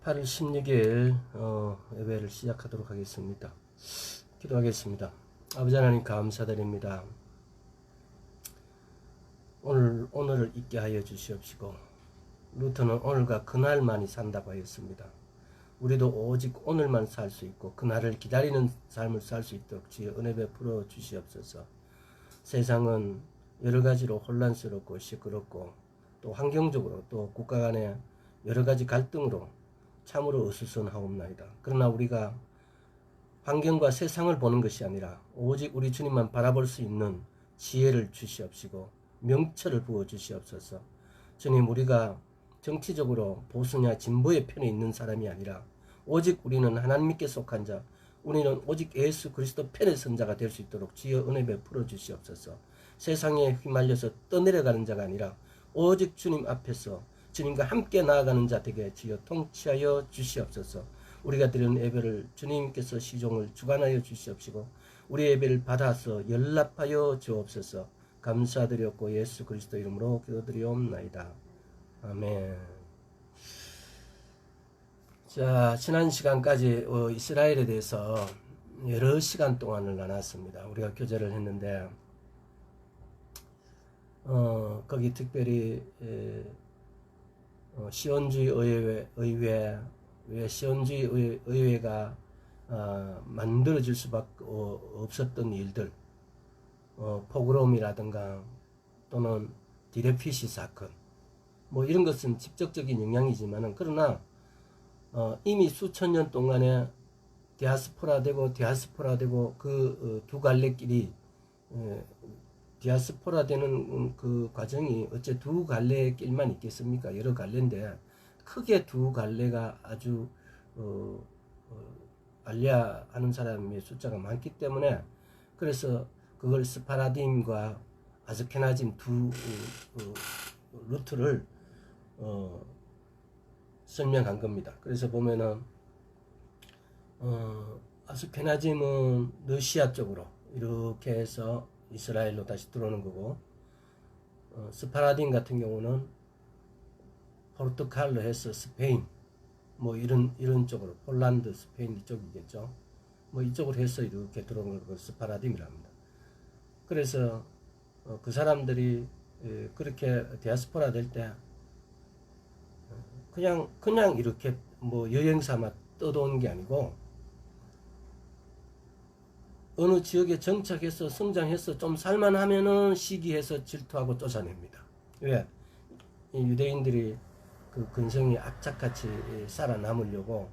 8월 16일 예배를 시작하도록 하겠습니다. 기도하겠습니다. 아버지 하나님 감사드립니다. 오늘을 있게 하여 주시옵시고, 루터는 오늘과 그날만이 산다고 하였습니다. 우리도 오직 오늘만 살 수 있고 그날을 기다리는 삶을 살 수 있도록 주의 은혜 베풀어 주시옵소서. 세상은 여러 가지로 혼란스럽고 시끄럽고 또 환경적으로 또 국가 간의 여러 가지 갈등으로 참으로 어수선하옵나이다. 그러나 우리가 환경과 세상을 보는 것이 아니라 오직 우리 주님만 바라볼 수 있는 지혜를 주시옵시고 명철을 부어 주시옵소서. 주님, 우리가 정치적으로 보수냐 진보의 편에 있는 사람이 아니라 오직 우리는 하나님께 속한 자, 우리는 오직 예수 그리스도 편에 선 자가 될 수 있도록 주여 은혜 베풀어 주시옵소서. 세상에 휘말려서 떠내려가는 자가 아니라 오직 주님 앞에서 주님과 함께 나아가는 자 되게 주여 통치하여 주시옵소서. 우리가 드리는 예배를 주님께서 시종을 주관하여 주시옵시고 우리 예배를 받아서 연락하여 주옵소서. 감사드렸고 예수 그리스도 이름으로 기도드리옵나이다. 아멘. 자, 지난 시간까지 이스라엘에 대해서 여러 시간 동안을 나눴습니다. 우리가 교제를 했는데 거기 특별히 시온주의 왜 시온주의 의회가 만들어질 수밖에 없었던 일들, 포그롬이라든가 또는 디레피시 사건, 뭐 이런 것은 직접적인 영향이지만은 그러나 이미 수천 년 동안에 디아스포라 되고 그 두 갈래길이 디아스포라 되는 그 과정이 어째 두 갈래의 길만 있겠습니까? 여러 갈래인데 크게 두 갈래가 아주 알리아하는 사람의 숫자가 많기 때문에 그래서 그걸 스파라딤과 아스케나즘 두 루트를 설명한 겁니다. 그래서 보면은 아스케나즘은 러시아 쪽으로 이렇게 해서 이스라엘로 다시 들어오는 거고, 스파라딘 같은 경우는 포르투갈로 해서 스페인, 뭐 이런 쪽으로 폴란드, 스페인 이쪽이겠죠. 뭐 이쪽으로 해서 이렇게 들어오는 걸 스파라딘이라 합니다. 그래서 그 사람들이 그렇게 디아스포라 될 때 그냥 이렇게 뭐 여행 삼아 떠도는 게 아니고 어느 지역에 정착해서 성장해서 좀 살만하면은 시기해서 질투하고 쫓아냅니다. 왜? 이 유대인들이 그 근성이 악착같이 살아남으려고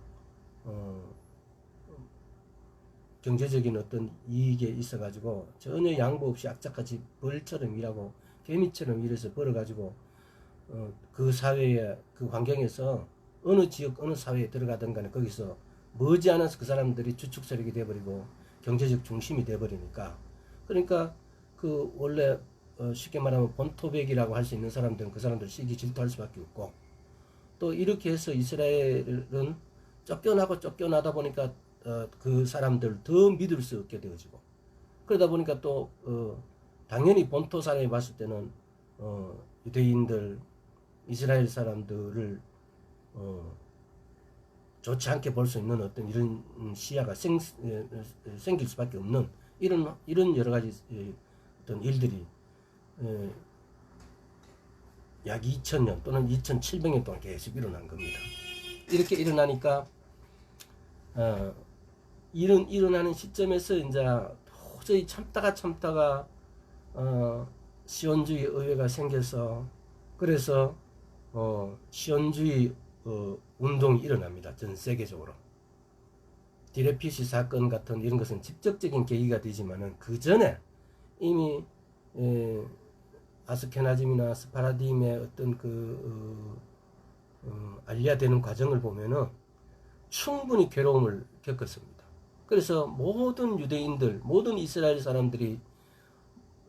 경제적인 어떤 이익에 있어가지고 전혀 양보 없이 악착같이 벌처럼 일하고 개미처럼 일해서 벌어가지고 그 사회에 그 환경에서 어느 지역 어느 사회에 들어가든 간에 거기서 머지않아서 그 사람들이 주축 세력이 돼버리고 경제적 중심이 돼버리니까, 그러니까 그 원래 쉽게 말하면 본토백이라고 할 수 있는 사람들은 그 사람들 시기 질투할 수밖에 없고, 또 이렇게 해서 이스라엘은 쫓겨나다 보니까 그 사람들 더 믿을 수 없게 되어지고, 그러다 보니까 또 당연히 본토 사람이 봤을 때는 유대인들 이스라엘 사람들을 좋지 않게 볼 수 있는 어떤 이런 시야가 생길 수밖에 없는 이런 여러 가지 어떤 일들이 약 2000년 또는 2700년 동안 계속 일어난 겁니다. 이렇게 일어나니까 일어나는 시점에서 이제 도저히 참다가 시온주의 의회가 생겨서 그래서 시온주의 운동이 일어납니다. 전 세계적으로. 디레피시 사건 같은 이런 것은 직접적인 계기가 되지만은 그 전에 이미 아스케나즘이나 스파라딤의 어떤 알리아되는 과정을 보면은 충분히 괴로움을 겪었습니다. 그래서 모든 유대인들, 모든 이스라엘 사람들이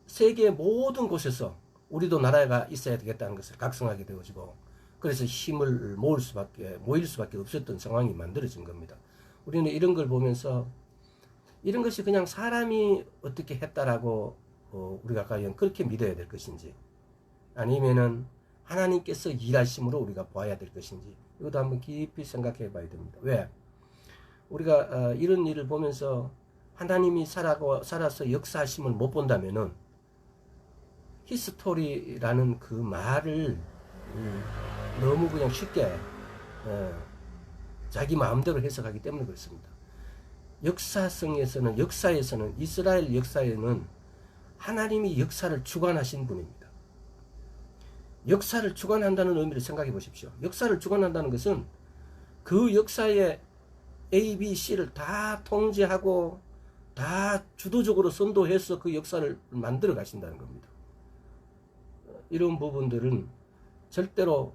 세계 모든 곳에서 우리도 나라가 있어야 되겠다는 것을 각성하게 되어지고, 그래서 힘을 모일 수밖에 없었던 상황이 만들어진 겁니다. 우리는 이런 걸 보면서 이런 것이 그냥 사람이 어떻게 했다라고 우리가 과연 그렇게 믿어야 될 것인지, 아니면은 하나님께서 일하심으로 우리가 봐야 될 것인지, 이것도 한번 깊이 생각해 봐야 됩니다. 왜? 우리가 이런 일을 보면서 하나님이 살아서 역사하심을 못 본다면은 히스토리라는 그 말을 너무 그냥 쉽게 자기 마음대로 해석하기 때문에 그렇습니다. 역사에서는 이스라엘 역사에는 하나님이 역사를 주관하신 분입니다. 역사를 주관한다는 의미를 생각해 보십시오. 역사를 주관한다는 것은 그 역사의 A, B, C를 다 통제하고 다 주도적으로 선도해서 그 역사를 만들어 가신다는 겁니다. 이런 부분들은 절대로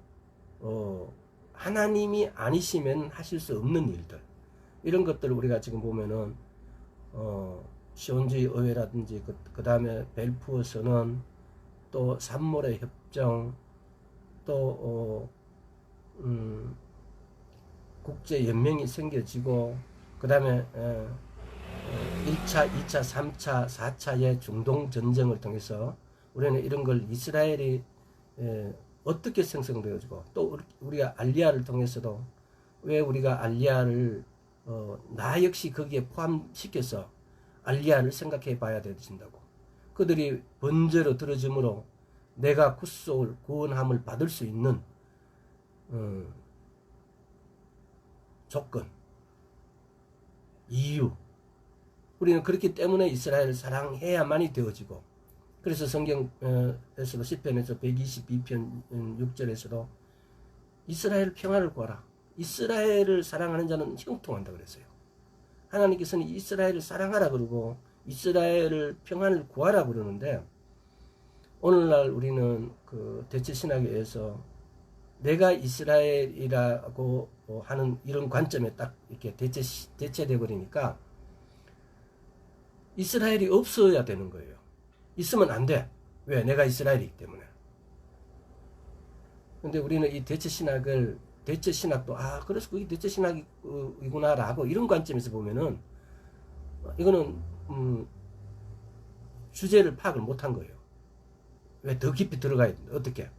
하나님이 아니시면 하실 수 없는 일들, 이런 것들을 우리가 지금 보면은 시온주의 의회라든지 그 다음에 벨푸어 선언, 또 산몰의 협정, 또 국제 연맹이 생겨지고, 그 다음에 1차, 2차, 3차, 4차의 중동 전쟁을 통해서 우리는 이런 걸 이스라엘이 어떻게 생성되어지고, 또 우리가 알리야를 통해서도 왜 우리가 알리야를 나 역시 거기에 포함시켜서 알리야를 생각해 봐야 되신다고. 그들이 번제로 들어줌으로 내가 구속을 구원함을 받을 수 있는 조건, 이유, 우리는 그렇기 때문에 이스라엘을 사랑해야만이 되어지고, 그래서 성경에서도 시편에서 122편 6절에서도 이스라엘 평화를 구하라. 이스라엘을 사랑하는 자는 형통한다 그랬어요. 하나님께서는 이스라엘을 사랑하라 그러고 이스라엘을 평안을 구하라 그러는데, 오늘날 우리는 그 대체 신학에 의해서 내가 이스라엘이라고 하는 이런 관점에 딱 이렇게 대체돼 버리니까 이스라엘이 없어야 되는 거예요. 있으면 안 돼. 왜? 내가 이스라엘이기 때문에. 근데 우리는 이 대체 신학도 그래서 그게 대체 신학이구나라고 이런 관점에서 보면은 이거는 주제를 파악을 못한 거예요. 왜? 더 깊이 들어가야 된다. 어떻게?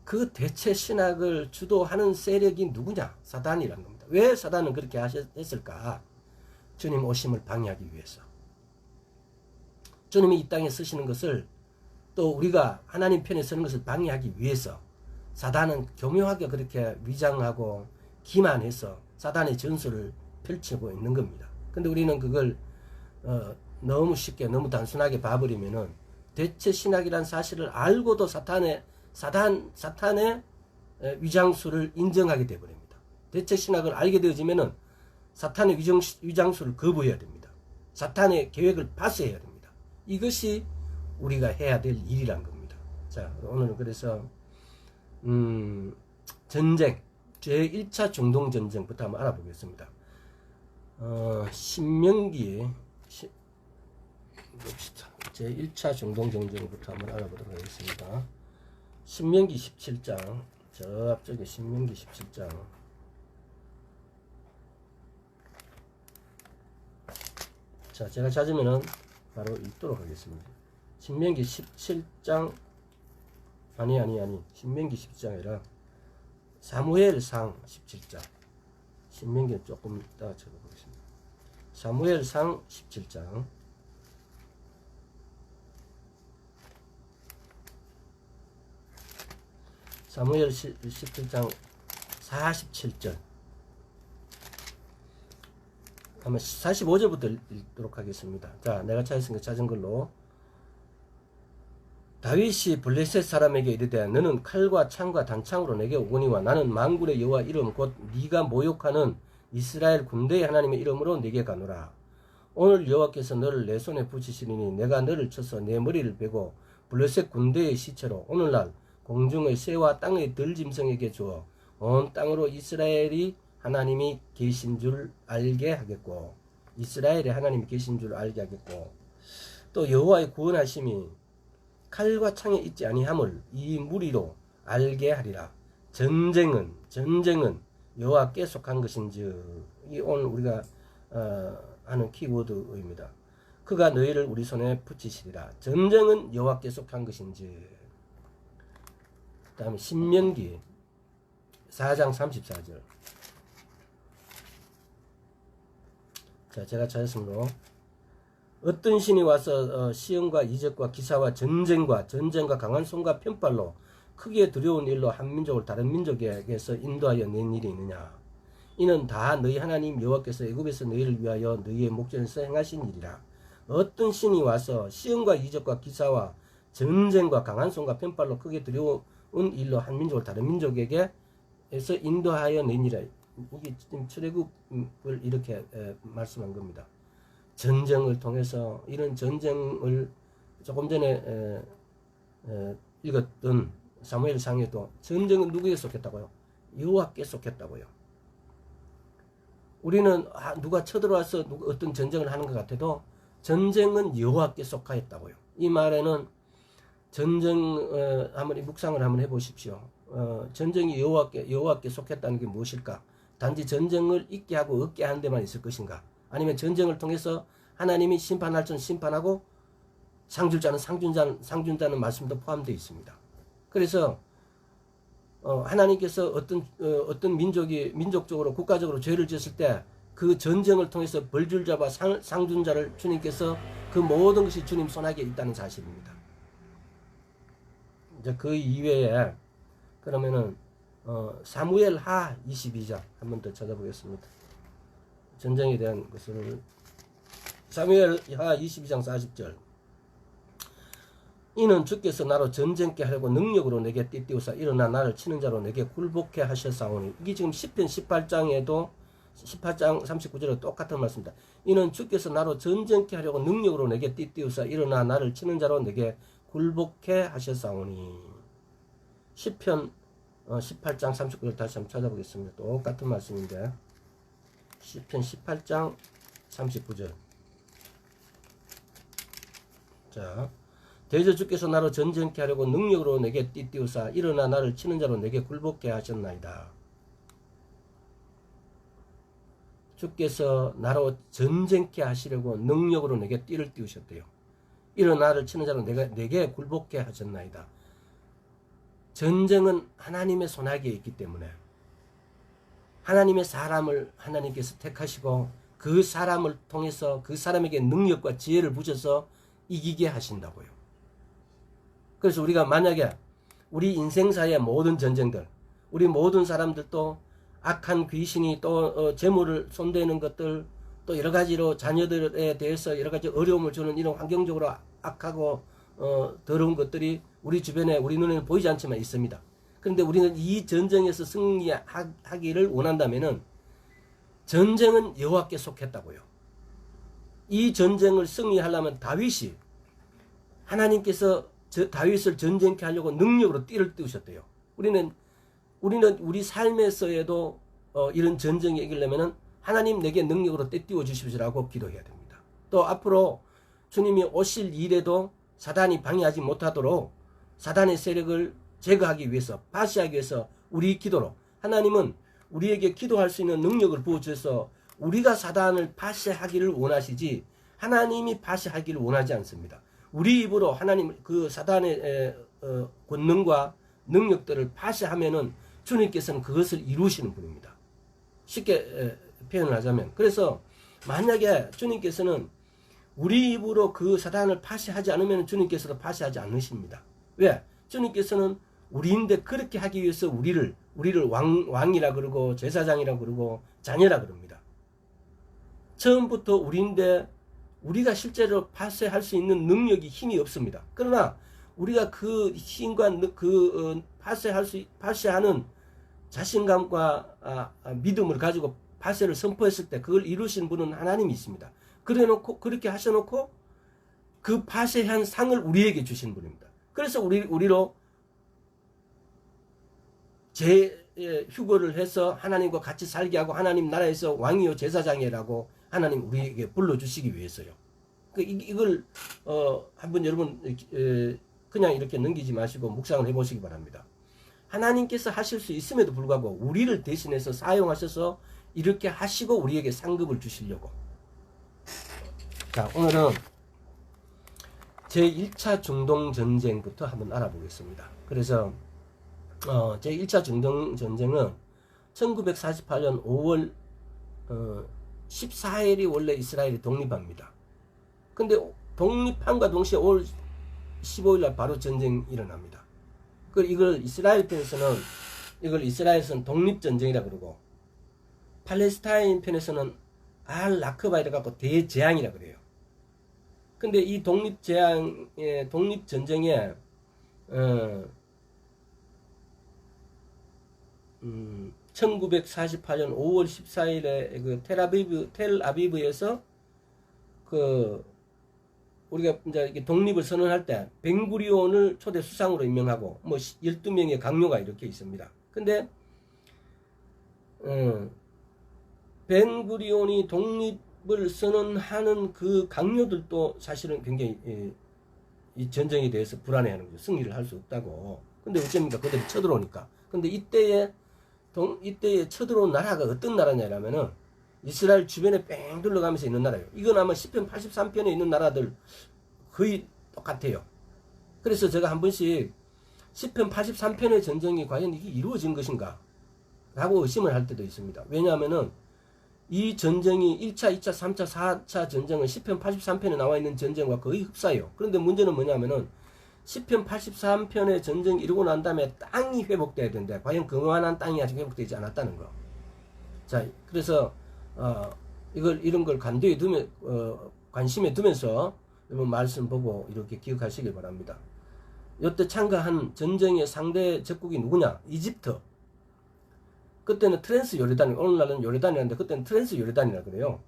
그 대체 신학을 주도하는 세력이 누구냐? 사단이라는 겁니다. 왜 사단은 그렇게 했을까? 주님 오심을 방해하기 위해서. 주님이 이 땅에 쓰시는 것을, 또 우리가 하나님 편에 서는 것을 방해하기 위해서 사단은 교묘하게 그렇게 위장하고 기만해서 사단의 전술을 펼치고 있는 겁니다. 근데 우리는 그걸 너무 쉽게, 너무 단순하게 봐버리면은 대체 신학이란 사실을 알고도 사탄의 위장술을 인정하게 되어버립니다. 대체 신학을 알게 되어지면은 사탄의 위장술을 거부해야 됩니다. 사탄의 계획을 파쇄해야 됩니다. 이것이 우리가 해야 될 일이란 겁니다. 자, 오늘은 그래서 전쟁, 제1차 중동전쟁부터 한번 알아보겠습니다. 신명기 제1차 중동전쟁부터 한번 알아보도록 하겠습니다. 신명기 17장, 저 앞쪽에 신명기 17장. 자, 제가 찾으면은 바로 읽도록 하겠습니다. 신명기 17장, 아니, 신명기 17장이 아니라 사무엘상 17장. 신명기는 조금 이따가 찾아보겠습니다. 사무엘상 17장. 사무엘 17장 47절. 한번 45절부터 읽도록 하겠습니다. 자, 내가 찾은 걸로. 다윗이 블레셋 사람에게 이르되 너는 칼과 창과 단창으로 내게 오거니와 나는 만군의 여호와 이름 곧 네가 모욕하는 이스라엘 군대의 하나님의 이름으로 네게 가노라. 오늘 여호와께서 너를 내 손에 붙이시리니 내가 너를 쳐서 내 머리를 베고 블레셋 군대의 시체로 오늘날 공중의 새와 땅의 들짐승에게 주어 온 땅으로 이스라엘이 하나님이 계신 줄 알게 하겠고, 이스라엘에 하나님이 계신 줄 알게 하겠고, 또 여호와의 구원하심이 칼과 창에 있지 아니함을 이 무리로 알게 하리라. 전쟁은 여호와께 속한 것인지. 이 오늘 우리가 하는 키워드입니다. 그가 너희를 우리 손에 붙이시리라. 전쟁은 여호와께 속한 것인지. 그 다음에 신명기 4장 34절. 자, 제가 찾았으므로 어떤 신이 와서 시험과 이적과 기사와 전쟁과 강한 손과 편팔로 크게 두려운 일로 한 민족을 다른 민족에게서 인도하여 낸 일이 있느냐. 이는 다 너희 하나님 여호와께서 애굽에서 너희를 위하여 너희의 목전에서 행하신 일이라. 어떤 신이 와서 시험과 이적과 기사와 전쟁과 강한 손과 편팔로 크게 두려운 일로 한 민족을 다른 민족에게서 인도하여 낸 일이라. 이게 지금 출애굽을 이렇게 말씀한 겁니다. 전쟁을 통해서, 이런 전쟁을 조금 전에 읽었던 사무엘상에도 전쟁은 누구에게 속했다고요? 여호와께 속했다고요. 우리는 누가 쳐들어와서 어떤 전쟁을 하는 것 같아도 전쟁은 여호와께 속하였다고요. 이 말에는 전쟁 한번 묵상을 한번 해보십시오. 전쟁이 여호와께 속했다는 게 무엇일까? 단지 전쟁을 있게 하고 없게 하는 데만 있을 것인가? 아니면 전쟁을 통해서 하나님이 심판할 자는 심판하고 상 줄 자는 상 준다는 말씀도 포함되어 있습니다. 그래서 하나님께서 어떤 민족적으로 국가적으로 죄를 지었을 때 그 전쟁을 통해서 벌줄 자와 상 준 자를 주님께서 그 모든 것이 주님 손아귀에 있다는 사실입니다. 이제 그 이외에 그러면은 사무엘하 22장 한 번 더 찾아보겠습니다. 전쟁에 대한 것을 사무엘하 22장 40절. 이는 주께서 나로 전쟁케 하려고 능력으로 내게 띠띠우사 일어나 나를 치는 자로 내게 굴복케 하셨사오니. 이게 지금 시편 18장에도 18장 39절에 똑같은 말씀입니다. 이는 주께서 나로 전쟁케 하려고 능력으로 내게 띠띠우사 일어나 나를 치는 자로 내게 굴복케 하셨사오니. 시편 18장 39절 다시 한번 찾아보겠습니다. 똑같은 말씀인데 시편 18장 39절. 자, 대저 주께서 나로 전쟁케 하려고 능력으로 내게 띠띠우사 일어나 나를 치는 자로 내게 굴복케 하셨나이다. 주께서 나로 전쟁케 하시려고 능력으로 내게 띠를 띄우셨대요. 일어나 나를 치는 자로 내게 굴복케 하셨나이다. 전쟁은 하나님의 손아귀에 있기 때문에 하나님의 사람을 하나님께서 택하시고 그 사람을 통해서 그 사람에게 능력과 지혜를 부셔서 이기게 하신다고요. 그래서 우리가 만약에 우리 인생사의 모든 전쟁들, 우리 모든 사람들도 악한 귀신이 또 재물을 손대는 것들, 또 여러 가지로 자녀들에 대해서 여러 가지 어려움을 주는 이런 환경적으로 악하고 더러운 것들이 우리 주변에 우리 눈에는 보이지 않지만 있습니다. 그런데 우리는 이 전쟁에서 승리하기를 원한다면은 전쟁은 여호와께 속했다고요. 이 전쟁을 승리하려면 다윗이 하나님께서 다윗을 전쟁케 하려고 능력으로 띠를 띄우셨대요. 우리는 우리 삶에서에도 이런 전쟁이 이기려면은 하나님 내게 능력으로 떼띄워 주십시오라고 기도해야 됩니다. 또 앞으로 주님이 오실 일에도 사단이 방해하지 못하도록 사단의 세력을 제거하기 위해서, 파시하기 위해서 우리 기도로 하나님은 우리에게 기도할 수 있는 능력을 부어주셔서 우리가 사단을 파시하기를 원하시지 하나님이 파시하기를 원하지 않습니다. 우리 입으로 하나님 그 사단의 권능과 능력들을 파시하면은 주님께서는 그것을 이루시는 분입니다. 쉽게 표현을 하자면, 그래서 만약에 주님께서는 우리 입으로 그 사단을 파시하지 않으면 주님께서도 파시하지 않으십니다. 왜? 주님께서는 우리인데 그렇게 하기 위해서 우리를 왕이라 그러고 제사장이라 그러고 자녀라 그럽니다. 처음부터 우리인데 우리가 실제로 파쇄할 수 있는 능력이 힘이 없습니다. 그러나 우리가 그 힘과 그 파쇄하는 자신감과 믿음을 가지고 파쇄를 선포했을 때 그걸 이루신 분은 하나님이 있습니다. 그렇게 하셔놓고 그 파쇄한 상을 우리에게 주신 분입니다. 그래서 우리로 휴거를 해서 하나님과 같이 살게 하고 하나님 나라에서 왕이요 제사장이라고 하나님 우리에게 불러주시기 위해서요. 이걸 한번 여러분 그냥 이렇게 넘기지 마시고 묵상을 해보시기 바랍니다. 하나님께서 하실 수 있음에도 불구하고 우리를 대신해서 사용하셔서 이렇게 하시고 우리에게 상급을 주시려고. 자, 오늘은 제1차 중동전쟁부터 한번 알아보겠습니다. 그래서 제1차 전쟁은 1948년 5월 14일이 원래 이스라엘이 독립합니다. 근데 독립함과 동시에 5월 15일 날 바로 전쟁이 일어납니다. 이걸 이스라엘 편에서는 이걸 이스라엘에서는 독립전쟁이라 그러고, 팔레스타인 편에서는 알-나크바이라 갖고 대재앙이라 그래요. 근데 이 독립전쟁에 1948년 5월 14일에 그 텔아비브에서 우리가 이제 독립을 선언할 때 벤구리온을 초대 수상으로 임명하고 뭐 12명의 강요가 이렇게 있습니다. 근데 벤구리온이 독립을 선언하는 그 강요들도 사실은 굉장히 이 전쟁에 대해서 불안해하는 거죠. 승리를 할 수 없다고. 근데 어쩝니까? 그들이 쳐들어오니까. 근데 이때에 쳐들어온 나라가 어떤 나라냐라면은 이스라엘 주변에 뺑 둘러가면서 있는 나라예요. 이건 아마 시편 83편에 있는 나라들 거의 똑같아요. 그래서 제가 한 번씩 시편 83편의 전쟁이 과연 이게 이루어진 것인가 라고 의심을 할 때도 있습니다. 왜냐하면은 이 전쟁이 1차, 2차, 3차, 4차 전쟁은 시편 83편에 나와 있는 전쟁과 거의 흡사해요. 그런데 문제는 뭐냐면은 시편 83편의 전쟁이 이루고 난 다음에 땅이 회복돼야 되는데 과연 그만한 땅이 아직 회복되지 않았다는 거. 자, 그래서 이런 걸 간도에 관심에 두면서 여러분 말씀 보고 이렇게 기억하시길 바랍니다. 이때 참가한 전쟁의 상대 적국이 누구냐? 이집트. 그때는 트랜스 요르단, 오늘날은 요르단이라는데 그때는 트랜스 요르단이라 그래요.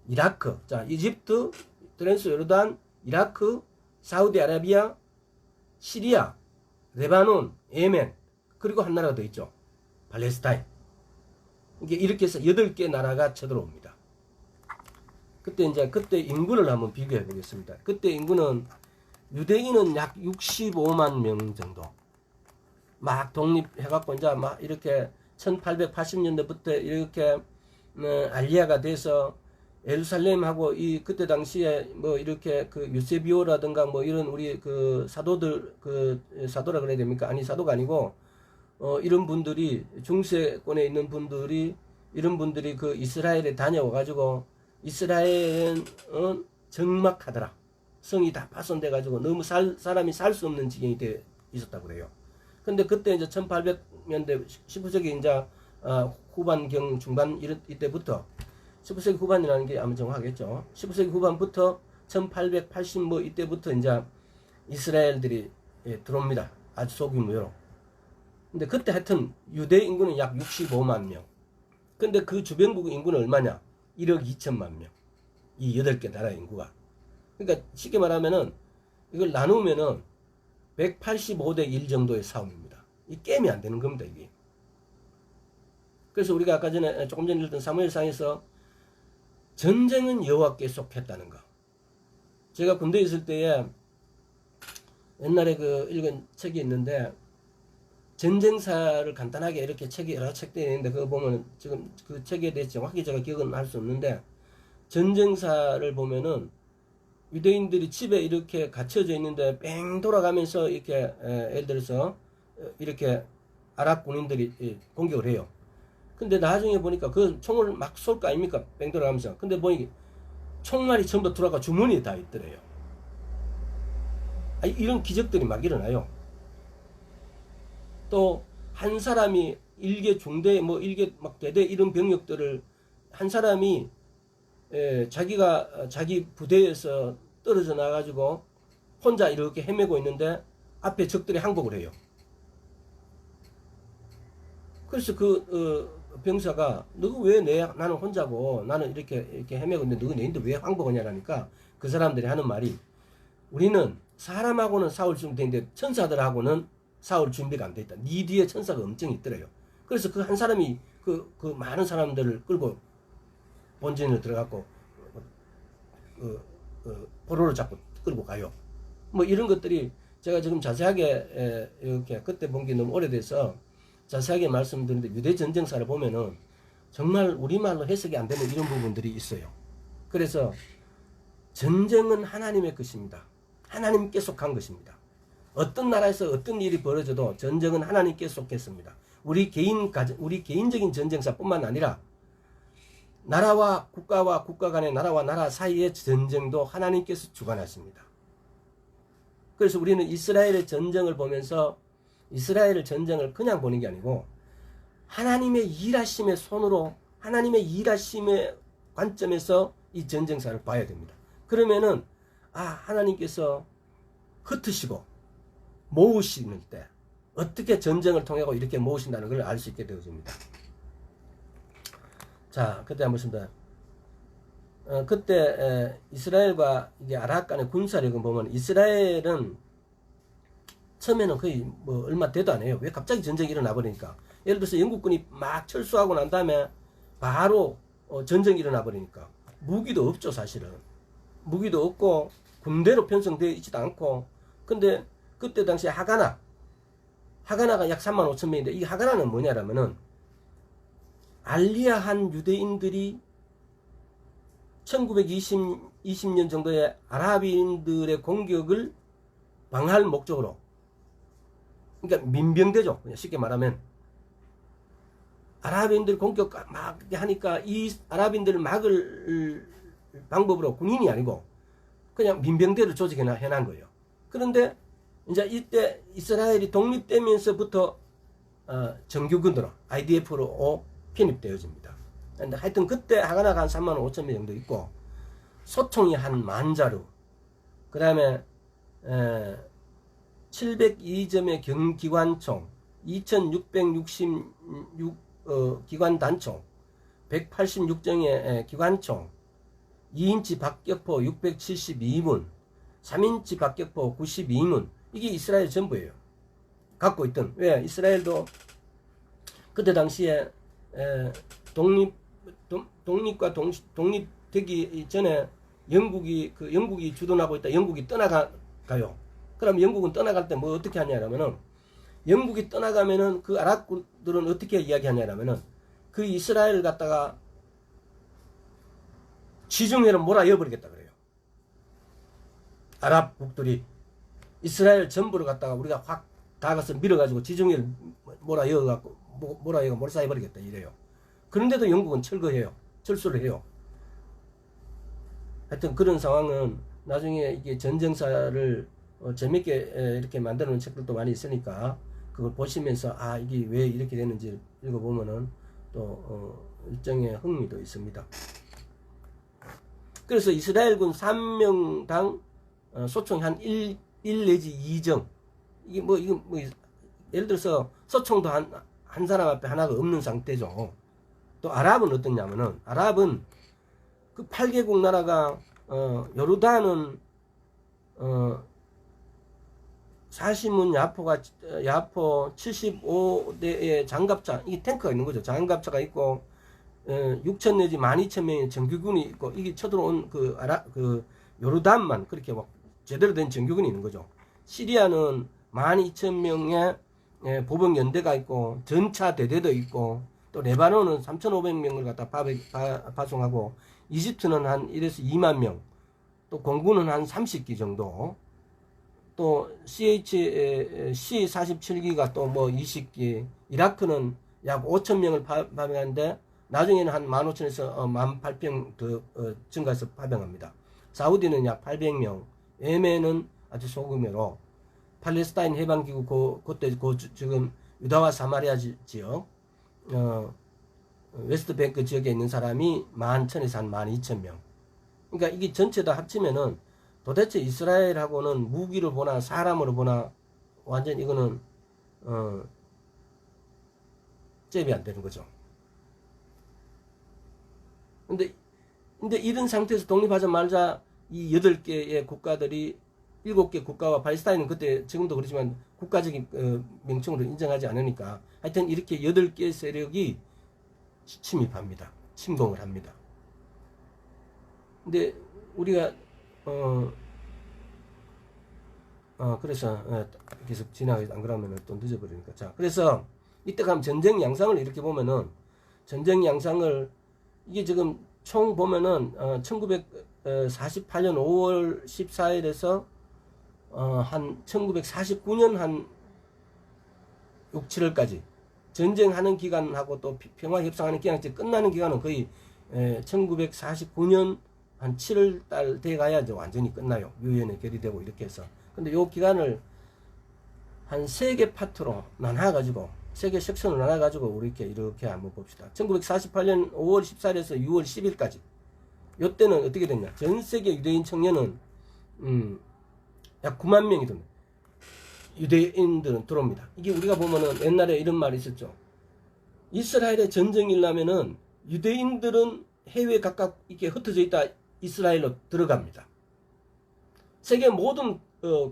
이라크. 자, 이집트, 트랜스 요르단, 이라크, 사우디아라비아, 시리아, 레바논, 예멘, 그리고 한 나라가 더 있죠. 팔레스타인. 이렇게 해서 8개 나라가 쳐들어옵니다. 그때 인구를 한번 비교해 보겠습니다. 그때 인구는 유대인은 약 65만 명 정도. 막 독립해갖고 이제 막 이렇게 1880년대부터 이렇게 알리아가 돼서 예루살렘하고 그때 당시에 뭐 이렇게 그 유세비오라든가 뭐 이런 우리 그 사도들 사도라 그래야 됩니까? 아니 사도가 아니고 이런 분들이 중세권에 있는 분들이 이런 분들이 그 이스라엘에 다녀와 가지고 이스라엘은 적막하더라. 성이 다 파손돼 가지고 너무 사람이 살 수 없는 지경이 돼 있었다고 그래요. 근데 그때 이제 1800년대 19세기 이제 후반경 중반 이때부터 19세기 후반이라는 게 아마 정확하겠죠. 19세기 후반부터 1880 뭐 이때부터 이제 이스라엘들이 들어옵니다. 아주 소규모로. 근데 그때 하여튼 유대 인구는 약 65만 명. 근데 그 주변국 인구는 얼마냐? 1억 2천만 명. 이 8개 나라 인구가. 그러니까 쉽게 말하면은 이걸 나누면은 185대 1 정도의 싸움입니다. 이 게임이 안 되는 겁니다, 이게. 그래서 우리가 아까 전에 조금 전에 읽었던 사무엘상에서 전쟁은 여호와께 속했다는 거. 제가 군대에 있을 때에 옛날에 읽은 책이 있는데 전쟁사를 간단하게 이렇게 여러 책들이 있는데 그거 보면 지금 그 책에 대해서 정확히 제가 기억은 할 수 없는데 전쟁사를 보면은 유대인들이 집에 이렇게 갇혀져 있는데 뺑 돌아가면서 이렇게 예를 들어서 이렇게 아랍 군인들이 공격을 해요. 근데 나중에 보니까 그 총을 막 쏠 거 아닙니까? 뺑 돌아가면서. 근데 보니 총알이 전부 들어가 주머니에 다 있더래요. 이런 기적들이 막 일어나요. 또 한 사람이 일개 중대 뭐 일개 막 대대 이런 병력들을 한 사람이 자기가 자기 부대에서 떨어져 나가지고 혼자 이렇게 헤매고 있는데 앞에 적들이 항복을 해요. 그래서 병사가 너가 왜 나는 혼자고 나는 이렇게 헤매고 있는데 너가 내인데 왜 항복하냐라니까 그 사람들이 하는 말이 우리는 사람하고는 싸울 준비인데 천사들하고는 싸울 준비가 안 돼 있다. 네 뒤에 천사가 엄청 있더래요. 그래서 그 한 사람이 그 많은 사람들을 끌고 본진을 들어갔고 포로를 잡고 끌고 가요. 뭐 이런 것들이 제가 지금 자세하게 이렇게 그때 본 게 너무 오래돼서 자세하게 말씀드리는데 유대 전쟁사를 보면은 정말 우리말로 해석이 안 되는 이런 부분들이 있어요. 그래서 전쟁은 하나님의 것입니다. 하나님께 속한 것입니다. 어떤 나라에서 어떤 일이 벌어져도 전쟁은 하나님께 속했습니다. 우리 개인적인 전쟁사뿐만 아니라 나라와 국가 간의 나라와 나라 사이의 전쟁도 하나님께서 주관하십니다. 그래서 우리는 이스라엘의 전쟁을 보면서 이스라엘의 전쟁을 그냥 보는 게 아니고 하나님의 일하심의 손으로 하나님의 일하심의 관점에서 이 전쟁사를 봐야 됩니다. 그러면은 하나님께서 흩으시고 모으시는 때 어떻게 전쟁을 통하고 이렇게 모으신다는 걸 알 수 있게 되어집니다. 자, 그때 한번 보십니다. 그때 이스라엘과 이게 아랍 간의 군사력을 보면 이스라엘은 처음에는 거의 뭐 얼마 되도 안 해요. 왜 갑자기 전쟁이 일어나 버리니까. 예를 들어서 영국군이 막 철수하고 난 다음에 바로 전쟁이 일어나 버리니까 무기도 없죠, 사실은. 무기도 없고 군대로 편성되어 있지도 않고. 근데 그때 당시에 하가나가 약 35,000명인데 이 하가나는 뭐냐라면은 알리아한 유대인들이 1920년 정도에 아랍인들의 공격을 방할 목적으로, 그러니까 민병대죠. 그냥 쉽게 말하면 아랍인들 공격 막 하니까 이 아랍인들을 막을 방법으로 군인이 아니고 그냥 민병대를 조직해 난 거예요. 그런데 이제 이때 이스라엘이 독립되면서부터 정규군으로 IDF로 편입되어집니다. 근데 하여튼 그때 하가나가 한 35,000명 정도 있고 소총이 한 10,000자루, 그 다음에 702점의 경기관총, 2,666 기관단총, 186정의 기관총, 2인치 박격포 672문, 3인치 박격포 92문, 이게 이스라엘 전부예요. 갖고 있던. 왜? 이스라엘도 그때 당시에 독립과 독립되기 전에 영국이 주둔하고 있다. 영국이 떠나가요. 그럼 영국은 떠나갈 때 뭐 어떻게 하냐라면은 영국이 떠나가면은 그 아랍들은 어떻게 이야기하냐라면은 그 이스라엘을 갖다가 지중해로 몰아넣어버리겠다 그래요. 아랍국들이 이스라엘 전부를 갖다가 우리가 확 다가서 밀어가지고 지중해를 몰아넣어 몰살해버리겠다 이래요. 그런데도 영국은 철수를 해요. 하여튼 그런 상황은 나중에 이게 전쟁사를 재밌게 이렇게 만들어 놓은 책들도 많이 있으니까 그걸 보시면서 이게 왜 이렇게 됐는지 읽어보면은 또 일정의 흥미도 있습니다. 그래서 이스라엘군 3명당 소총이 한 1 내지 2정. 이게 뭐 예를 들어서 소총도 한 사람 앞에 하나가 없는 상태죠. 또 아랍은 어떠냐면은 아랍은 그 8개국 나라가 요르단은 사시문 야포 75대의 장갑차, 이게 탱크가 있는 거죠. 장갑차가 있고 6,000 내지 12,000명의 정규군이 있고, 이게 쳐들어온 그 요르단만 그렇게 막 제대로 된 정규군이 있는 거죠. 시리아는 12,000명의 보병연대가 있고 전차 대대도 있고, 또 레바논은 3,500명을 갖다 파송하고, 이집트는 한 1에서 2만 명, 또 공군은 한 30기 정도, 또 C-47기가 또 뭐 20기, 이라크는 약 5,000명을 파병하는데 나중에는 한 15,000에서 18,000명 더 증가해서 파병합니다. 사우디는 약 800명, 예멘은 아주 소규모로, 팔레스타인 해방기구 그때 지금 유다와 사마리아 지역, 웨스트뱅크 지역에 있는 사람이 11,000에서 한 12,000명. 그러니까 이게 전체 다 합치면은 도대체 이스라엘하고는 무기를 보나 사람으로 보나 완전 이거는 잽이 안 되는 거죠. 근데 이런 상태에서 독립하자마자 이 8개의 국가들이, 7개 국가와 팔레스타인은 그때 지금도 그렇지만 국가적인 명칭으로 인정하지 않으니까 하여튼 이렇게 8개 세력이 침입합니다. 침공을 합니다. 근데 우리가 그래서 계속 지나가지 안 그러면 또 늦어버리니까. 자, 그래서 이때 가면 전쟁 양상을 이렇게 보면은, 전쟁 양상을 이게 지금 총 보면은 1948년 5월 14일에서 한 1949년 한 6, 7월까지 전쟁하는 기간하고 또 평화 협상하는 기간까지 끝나는 기간은 거의 1949년 한 7월 달 돼 가야 이제 완전히 끝나요. 유엔에 결의되고 이렇게 해서. 근데 요 기간을 한 3개 파트로 나눠가지고, 3개 섹션으로 나눠가지고, 우리 이렇게 한번 봅시다. 1948년 5월 14일에서 6월 10일까지. 요 때는 어떻게 됐냐. 전 세계 유대인 청년은, 약 9만 명이 됩니다. 유대인들은 들어옵니다. 이게 우리가 보면은 옛날에 이런 말이 있었죠. 이스라엘에 전쟁이 일어나면은 유대인들은 해외에 각각 이렇게 흩어져 있다 이스라엘로 들어갑니다. 세계 모든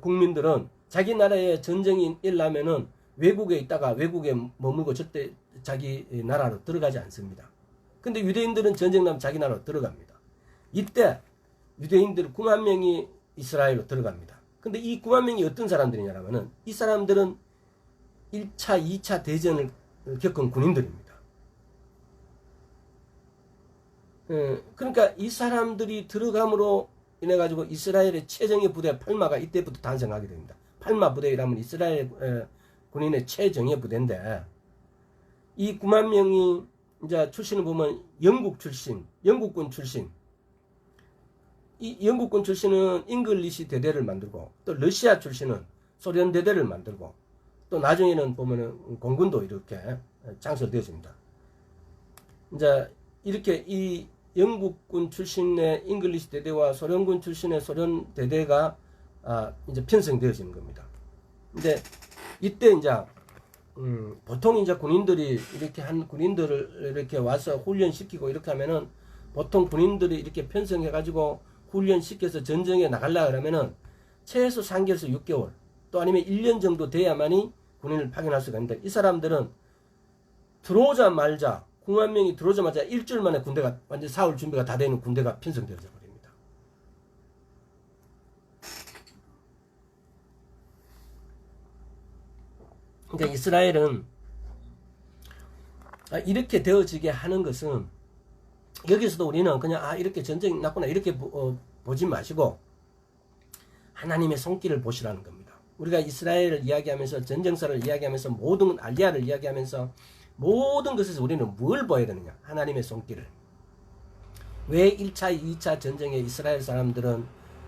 국민들은 자기 나라에 전쟁이 일어나면은 외국에 있다가 외국에 머물고 절대 자기 나라로 들어가지 않습니다. 근데 유대인들은 전쟁 나면 자기 나라로 들어갑니다. 이때 유대인들 9만 명이 이스라엘로 들어갑니다. 근데 이 9만 명이 어떤 사람들이냐면은 이 사람들은 1차, 2차 대전을 겪은 군인들입니다. 그러니까 이 사람들이 들어감으로 인해 가지고 이스라엘의 최정예 부대 팔마가 이때부터 탄생하게 됩니다. 팔마 부대라면 이스라엘 군인의 최정예 부대인데, 이 9만 명이 이제 출신을 보면 영국 출신, 영국군 출신, 이 영국군 출신은 잉글리시 대대를 만들고, 또 러시아 출신은 소련 대대를 만들고, 또 나중에는 보면은 공군도 이렇게 창설되어집니다. 이제 이렇게 이 영국군 출신의 잉글리시 대대와 소련군 출신의 소련 대대가 이제 편성되어지는 겁니다. 근데 이때 이제 보통 이제 군인들이 이렇게 군인들을 이렇게 와서 훈련시키고 이렇게 하면은, 보통 군인들이 이렇게 편성해 가지고 훈련시켜서 전쟁에 나가려고 그러면은 최소 3개월에서 6개월 또 아니면 1년 정도 돼야만이 군인을 파견할 수가 있는데, 이 사람들은 들어오자마자 9만 명이 들어오자마자 일주일 만에 군대가 완전 사울 준비가 다 되는 군대가 편성되어져 버립니다. 그러니까 이스라엘은 이렇게 되어지게 하는 것은, 여기서도 우리는 그냥 이렇게 전쟁이 났구나 이렇게 보지 마시고 하나님의 손길을 보시라는 겁니다. 우리가 이스라엘을 이야기하면서, 전쟁사를 이야기하면서, 모든 알리야를 이야기하면서 모든 것에서 우리는 뭘 봐야 되느냐? 하나님의 손길을. 왜 1차, 2차 전쟁에 이스라엘 사람들은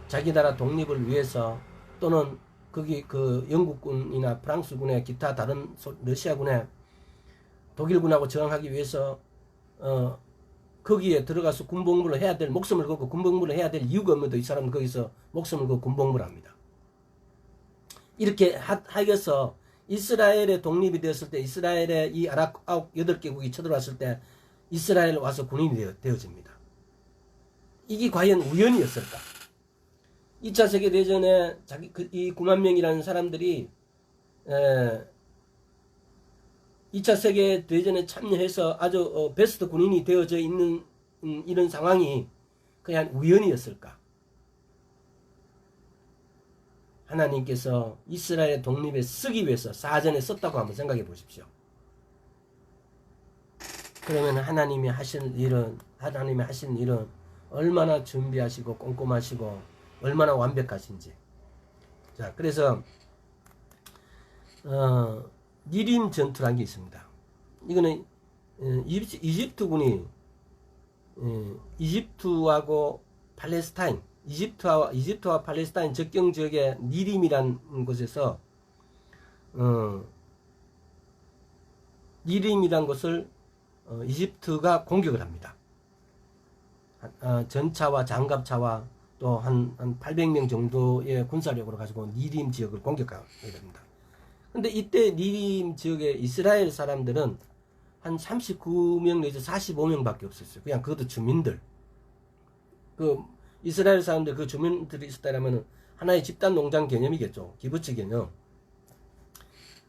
자기 나라 독립을 위해서, 또는 거기 그 영국군이나 프랑스군의 기타 다른 러시아군의 독일군하고 저항하기 위해서 거기에 들어가서 군복무를 해야 될, 목숨을 걸고 군복무를 해야 될 이유가 없는데 이 사람은 거기서 목숨을 걸고 군복무를 합니다. 이렇게 하여서 이스라엘의 독립이 되었을 때, 이스라엘의 이 아랍 8개국이 쳐들어왔을 때 이스라엘 와서 군인이 되어집니다. 이게 과연 우연이었을까? 2차 세계대전에 이 9만 명이라는 사람들이 2차 세계대전에 참여해서 아주 베스트 군인이 되어져 있는 이런 상황이 그냥 우연이었을까? 하나님께서 이스라엘의 독립에 쓰기 위해서 사전에 썼다고 한번 생각해 보십시오. 그러면 하나님이 하시는 일은 얼마나 준비하시고 꼼꼼하시고 얼마나 완벽하신지. 자, 그래서 니림 전투라는 게 있습니다. 이거는 이집트군이 이집트하고 팔레스타인, 이집트와 팔레스타인 접경 지역의 니림이란 곳에서 니림이란 곳을 이집트가 공격을 합니다. 전차와 장갑차와 또 한 800명 정도의 군사력으로 가지고 니림 지역을 공격하게 됩니다. 근데 이때 니림 지역의 이스라엘 사람들은 한 39명 내지 45명 밖에 없었어요. 그냥 그것도 주민들. 이스라엘 사람들 그 주민들이 있었다면 하나의 집단 농장 개념이겠죠. 기부츠 개념.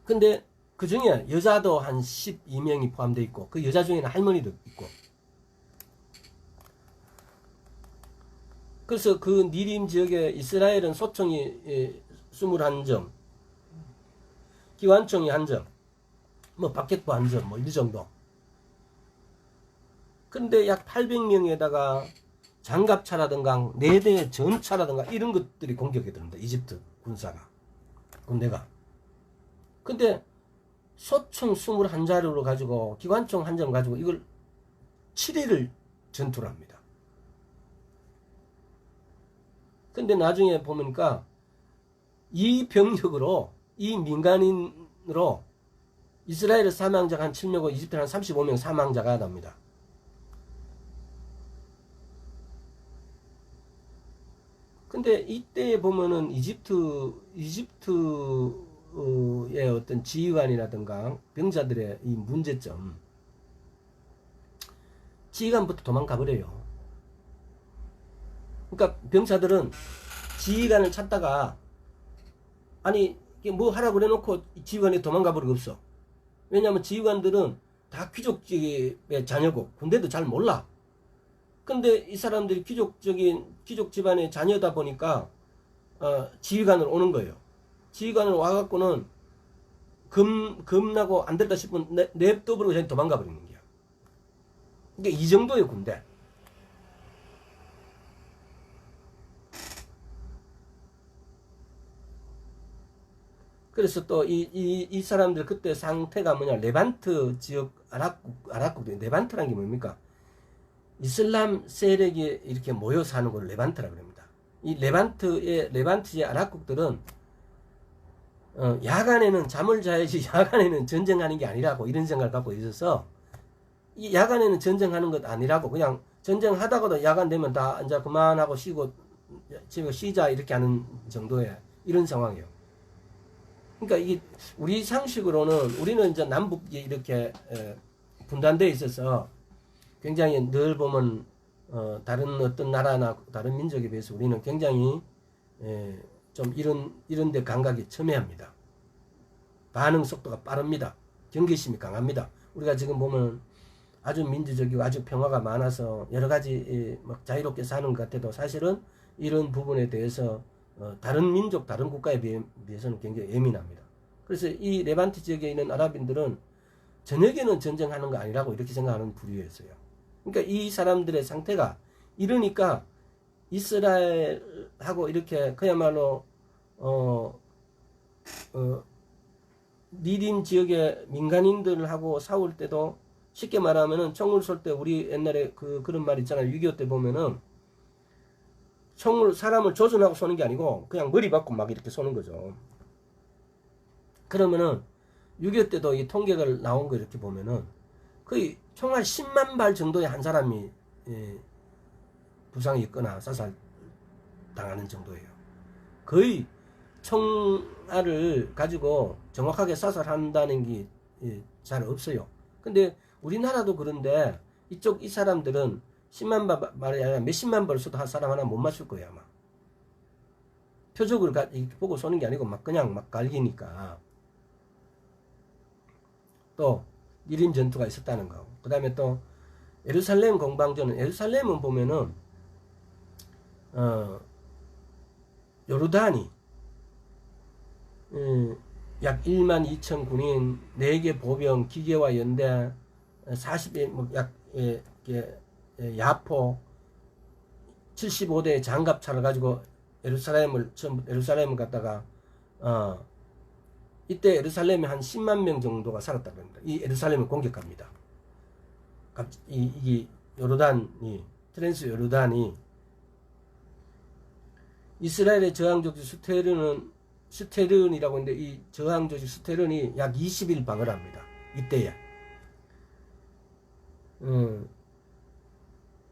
근데 그 중에 여자도 한 12명이 포함되어 있고, 그 여자 중에는 할머니도 있고. 그래서 그 니림 지역에 이스라엘은 소총이 21점, 기관총이 1점, 박격포 1점, 이 정도. 근데 약 800명에다가 장갑차라든가 4대의 전차라든가 이런 것들이 공격해 들어옵니다. 이집트 군대가. 근데 소총 21자루를 가지고 기관총 한 점 가지고 이걸 7일을 전투를 합니다. 근데 나중에 보니까 이 병력으로, 이 민간인으로 이스라엘의 사망자가 한 7명이고 이집트는 한 35명 사망자가 납니다. 근데 이때 보면은 이집트의 어떤 지휘관이라든가 병사들의 이 문제점, 지휘관부터 도망가 버려요. 그러니까 병사들은 지휘관을 찾다가, 아니 뭐 하라고 그래놓고 지휘관이 도망가 버리고 없어. 왜냐하면 지휘관들은 다 귀족의 자녀고 군대도 잘 몰라. 근데 이 사람들이 귀족 집안의 자녀다 보니까 지휘관을 오는 거예요. 지휘관을 와갖고는 겁나고 안 됐다 싶으면 냅둬버리고 그냥 도망가 버리는 거야. 그러니까 이 정도의 군대. 그래서 또 이 사람들 그때 상태가 뭐냐, 레반트 지역 아랍국, 레반트라는 게 뭡니까? 이슬람 세력이 이렇게 모여 사는 걸 레반트라고 합니다. 이 레반트의 아랍국들은 야간에는 잠을 자야지 야간에는 전쟁하는 게 아니라고, 이런 생각을 갖고 있어서, 이 야간에는 전쟁하는 것 아니라고, 그냥 전쟁하다가도 야간 되면 다 이제 그만하고 쉬고 집에 쉬자 이렇게 하는 정도의 이런 상황이에요. 그러니까 이게 우리 상식으로는, 우리는 이제 남북이 이렇게 분단되어 있어서 굉장히 늘 보면 다른 어떤 나라나 다른 민족에 비해서 우리는 굉장히 좀 이런 데 감각이 첨예합니다. 반응 속도가 빠릅니다. 경계심이 강합니다. 우리가 지금 보면 아주 민주적이고 아주 평화가 많아서 여러 가지 막 자유롭게 사는 것 같아도 사실은 이런 부분에 대해서 다른 민족, 다른 국가에 비해서는 굉장히 예민합니다. 그래서 이 레반트 지역에 있는 아랍인들은 저녁에는 전쟁하는 거 아니라고 이렇게 생각하는 부류였어요. 그러니까 이 사람들의 상태가 이러니까 이스라엘하고 이렇게 그야말로 니린 지역의 민간인들하고 싸울 때도 쉽게 말하면은 총을 쏠 때 우리 옛날에 그런 말 있잖아요. 6.25 때 보면은 총을 사람을 조준하고 쏘는 게 아니고 그냥 머리 받고 막 이렇게 쏘는 거죠. 그러면은 6.25 때도 이 통계가 나온 거 이렇게 보면은 거의 총 한 10만 발 정도의 한 사람이 부상이 있거나 사살 당하는 정도예요. 거의 총알을 가지고 정확하게 사살한다는 게 잘 없어요. 근데 우리나라도 그런데 이 사람들은 10만 발이 아니라 몇십만 발을 쏘도 한 사람 하나 못 맞출 거예요, 아마. 표적을 이렇게 보고 쏘는 게 아니고 그냥 막 갈기니까. 또 니림 전투가 있었다는 거. 그 다음에 또 예루살렘 공방전은, 예루살렘은 보면은 요르단이 약 1만 2천 군인, 4개 보병, 기계와 연대, 40의 야포, 75대의 장갑차를 가지고 예루살렘을 갖다가 이때 예루살렘에 한 10만 명 정도가 살았다고 합니다. 이 예루살렘을 공격합니다. 이 요르단이, 트랜스 요르단이 이스라엘의 저항조직 스테른이라고 있는데, 이 저항조직 스테른이 약 20일 방을 합니다. 이때에.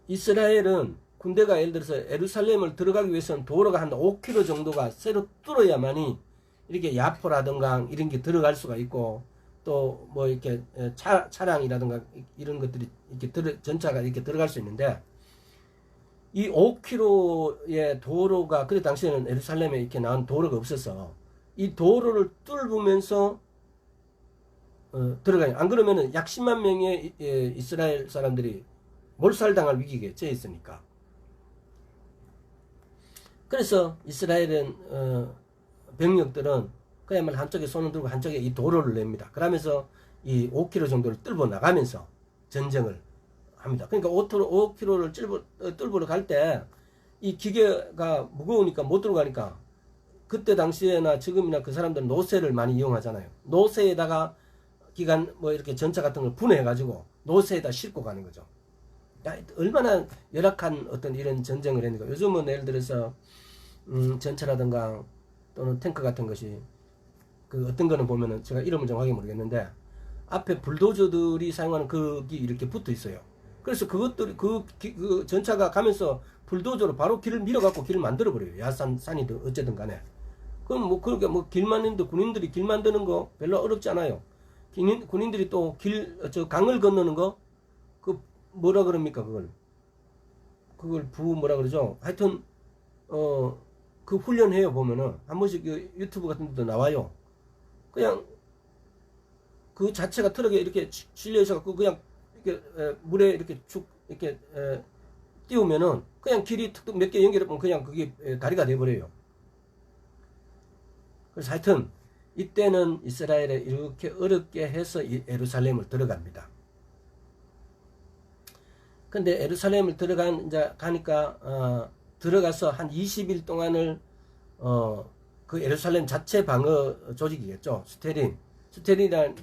이스라엘은 군대가 예를 들어서 예루살렘을 들어가기 위해서는 도로가 한 5km 정도가 새로 뚫어야만이 이렇게 야포라든가 이런 게 들어갈 수가 있고, 또 뭐 이렇게 차량이라든가 이런 것들이 이렇게 전차가 이렇게 들어갈 수 있는데, 이 5km의 도로가, 그때 당시에는 예루살렘에 이렇게 나온 도로가 없어서 이 도로를 뚫으면서 들어가요. 안 그러면은 약 10만 명의 이스라엘 사람들이 몰살당할 위기에 처해 있으니까. 그래서 이스라엘은 병력들은 그야말로 한쪽에 손을 들고 한쪽에 이 도로를 냅니다. 그러면서 이 5km 정도를 뚫어 나가면서 전쟁을 합니다. 그러니까 5km를 뚫으러 갈 때 이 기계가 무거우니까 못 들어가니까 그때 당시에나 지금이나 그 사람들은 노새를 많이 이용하잖아요. 노새에다가 기관 뭐 이렇게 전차 같은 걸 분해해 가지고 노새에다 싣고 가는 거죠. 야, 얼마나 열악한 어떤 이런 전쟁을 했는가. 요즘은 예를 들어서 전차라든가 또는 탱크 같은 것이 그 어떤 거는 보면은 제가 이름은 정확하게 모르겠는데 앞에 불도저들이 사용하는 그게 이렇게 붙어 있어요. 그래서 그것들이 그 전차가 가면서 불도저로 바로 길을 밀어갖고 길을 만들어 버려요. 야산이든 어쨌든 간에. 그럼 뭐 그렇게 뭐 길 만드는데 군인들이 길 만드는 거 별로 어렵지 않아요. 군인들이 또 저 강을 건너는 거 그 뭐라 그럽니까 그걸 뭐라 그러죠. 하여튼 그 훈련해요. 보면은 한 번씩 그 유튜브 같은 데도 나와요. 그냥 그 자체가 트럭에 이렇게 실려 있어갖고 그냥 이렇게 물에 이렇게 쭉 이렇게 띄우면은 그냥 길이 툭툭 몇 개 연결해 보면 그냥 그게 다리가 돼버려요. 그래서 하여튼 이때는 이스라엘에 이렇게 어렵게 해서 예루살렘을 들어갑니다. 근데 예루살렘을 가니까 들어가서 한 20일 동안을 그 예루살렘 자체 방어 조직이겠죠. 스테린이라는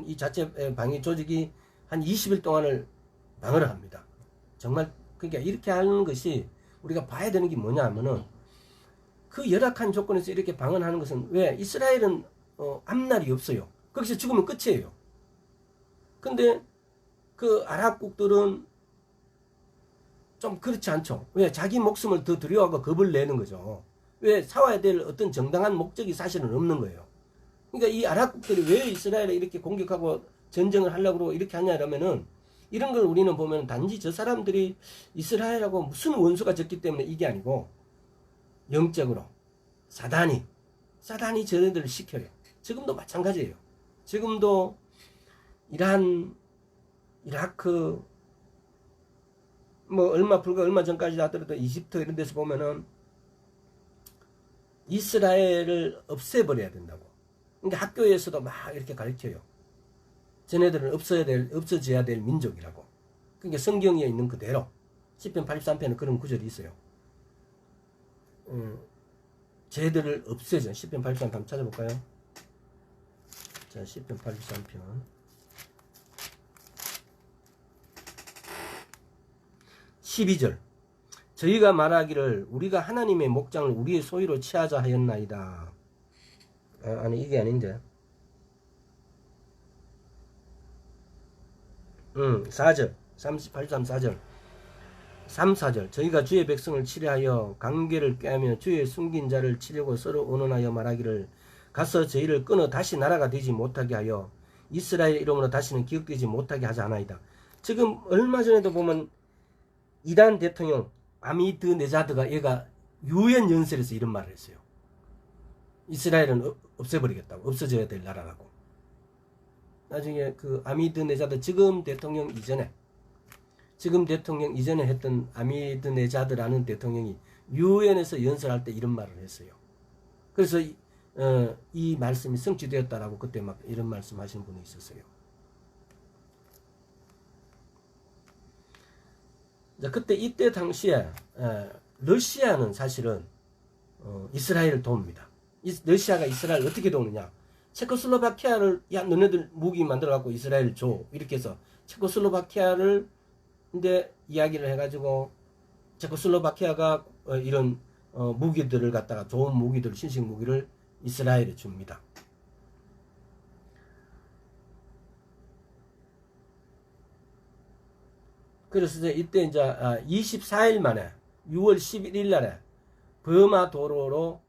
이 자체 방위 조직이 한 20일 동안을 방어를 합니다. 정말 그러니까 이렇게 하는 것이 우리가 봐야 되는 게 뭐냐 하면은 그 열악한 조건에서 이렇게 방어하는 것은 왜 이스라엘은 앞날이 없어요. 거기서 죽으면 끝이에요. 근데 그 아랍국들은 좀 그렇지 않죠. 왜 자기 목숨을 더 두려워하고 겁을 내는 거죠. 왜 싸워야 될 어떤 정당한 목적이 사실은 없는 거예요. 그러니까 이 아랍국들이 왜 이스라엘을 이렇게 공격하고 전쟁을 하려고 이렇게 하냐면은 이런 걸 우리는 보면 단지 저 사람들이 이스라엘하고 무슨 원수가 적기 때문에 이게 아니고 영적으로 사단이 저들을 시켜요. 지금도 마찬가지예요. 지금도 이란, 이라크, 뭐 불과 얼마 전까지 하더라도 이집트 이런 데서 보면은 이스라엘을 없애버려야 된다고. 그러니까 학교에서도 막 이렇게 가르쳐요. 쟤네들은 없어져야 될 민족이라고. 그러니까 성경에 있는 그대로 시편 83편에 그런 구절이 있어요. 쟤들을 없애죠. 시편 83편 한번 찾아볼까요? 자, 시편 83편 12절. 저희가 말하기를 우리가 하나님의 목장을 우리의 소유로 취하자 하였나이다. 아니 이게 아닌데 4절 83, 4절 3, 4절. 저희가 주의 백성을 치려하여 관계를 꾀하며 주의 숨긴 자를 치려고 서로 언언하여 말하기를 가서 저희를 끊어 다시 나라가 되지 못하게 하여 이스라엘 이름으로 다시는 기억되지 못하게 하지 않아이다. 지금 얼마 전에도 보면 이란 대통령 아미드네자드가 얘가 유엔 연설에서 이런 말을 했어요. 이스라엘은 없애버리겠다고. 없어져야 될 나라라고. 나중에 그 아미드네자드 지금 대통령 이전에 했던 아미드네자드라는 대통령이 유엔에서 연설할 때 이런 말을 했어요. 그래서 이 말씀이 성취되었다라고 그때 막 이런 말씀 하신 분이 있었어요. 그때 이때 당시에 러시아는 사실은 이스라엘을 도웁니다. 러시아가 이스라엘을 어떻게 도우느냐? 체코슬로바키아를 야 너네들 무기 만들어 갖고 이스라엘 줘 이렇게 해서 체코슬로바키아를 근데 이야기를 해가지고 체코슬로바키아가 이런 무기들을 갖다가 좋은 무기들 신식 무기를 이스라엘에 줍니다. 그래서 이때 이제 24일 만에 6월 11일 날에 버마 도로로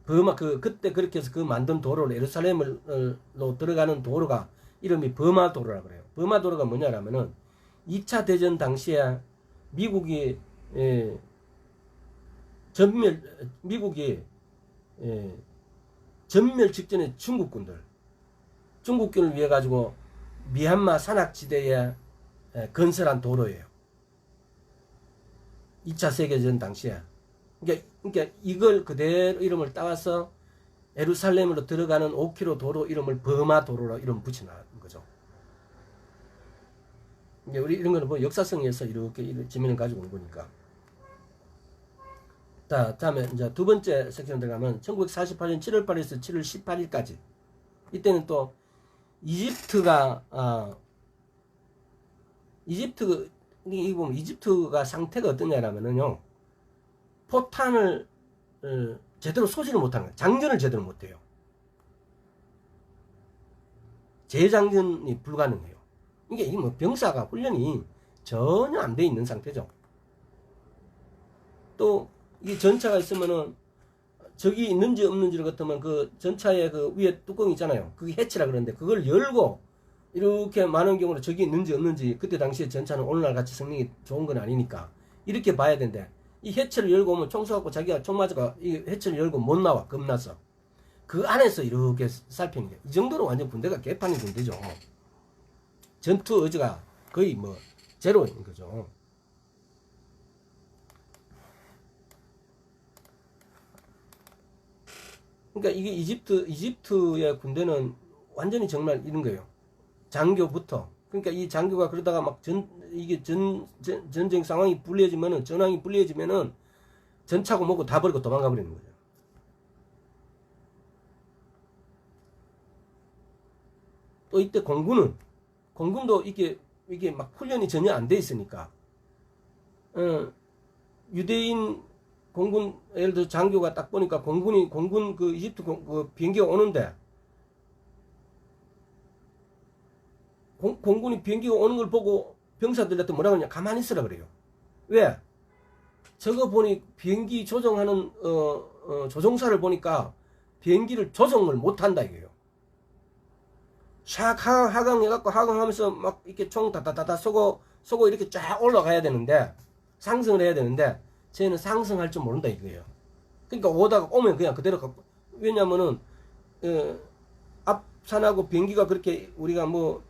버마 그때 그렇게 해서 그 만든 도로로 예루살렘으로 들어가는 도로가 이름이 버마 도로라 그래요. 버마 도로가 뭐냐라면은 2차 대전 당시에 미국이 전멸 직전에 중국군을 위해 가지고 미얀마 산악지대에 건설한 도로예요. 2차 세계전 당시에. 그러니까 이걸 그대로 이름을 따와서 예루살렘으로 들어가는 5km 도로 이름을 버마 도로로 이름 붙여놓은 거죠. 우리 이런 거는 뭐 역사성에서 이렇게 지면을 가지고 온 거니까. 자, 다음에 이제 두 번째 섹션 들어가면 1948년 7월 8일에서 7월 18일까지. 이때는 또 이집트가 이 보면 이집트가 상태가 어떠냐라면은요, 포탄을 제대로 쏘지를 못하는 거예요. 장전을 제대로 못해요. 재장전이 불가능해요. 이게 뭐 병사가 훈련이 전혀 안 돼 있는 상태죠. 또 이게 전차가 있으면은 적이 있는지 없는지를 같으면 그 전차의 그 위에 뚜껑 있잖아요. 그게 해치라 그러는데 그걸 열고 이렇게 많은 경우로 적이 있는지 없는지, 그때 당시에 전차는 오늘날 같이 성능이 좋은 건 아니니까 이렇게 봐야 되는데, 이 해치를 열고 오면 총 쏘갖고 자기가 총 맞아가 이 해치를 열고 못 나와. 겁나서 그 안에서 이렇게 살피는 게, 이 정도로 완전 군대가 개판이 군대죠. 전투 의지가 거의 뭐 제로인 거죠. 그러니까 이게 이집트의 군대는 완전히 정말 이런 거예요. 장교부터. 그러니까 이 장교가 그러다가 막 전쟁 상황이 불리해지면은, 전황이 불리해지면은 전차고 뭐고 다 버리고 도망가 버리는 거죠. 또 이때 공군도 이게 막 훈련이 전혀 안 돼 있으니까, 유대인 공군, 예를 들어 장교가 딱 보니까 공군 그 이집트 그 비행기가 오는데, 공군이 비행기가 오는 걸 보고 병사들한테 뭐라고 하냐, 가만히 있으라 그래요. 왜? 저거 보니 비행기 조종하는 조종사를 보니까 비행기를 조종을 못한다 이거예요. 샥 하강해갖고 하강하면서 막 이렇게 총 다다다다 쏘고 이렇게 쫙 올라가야 되는데, 상승을 해야 되는데 쟤는 상승할 줄 모른다 이거예요. 그러니까 오면 그냥 그대로 갖고, 왜냐면은 앞산하고 비행기가 그렇게 우리가 뭐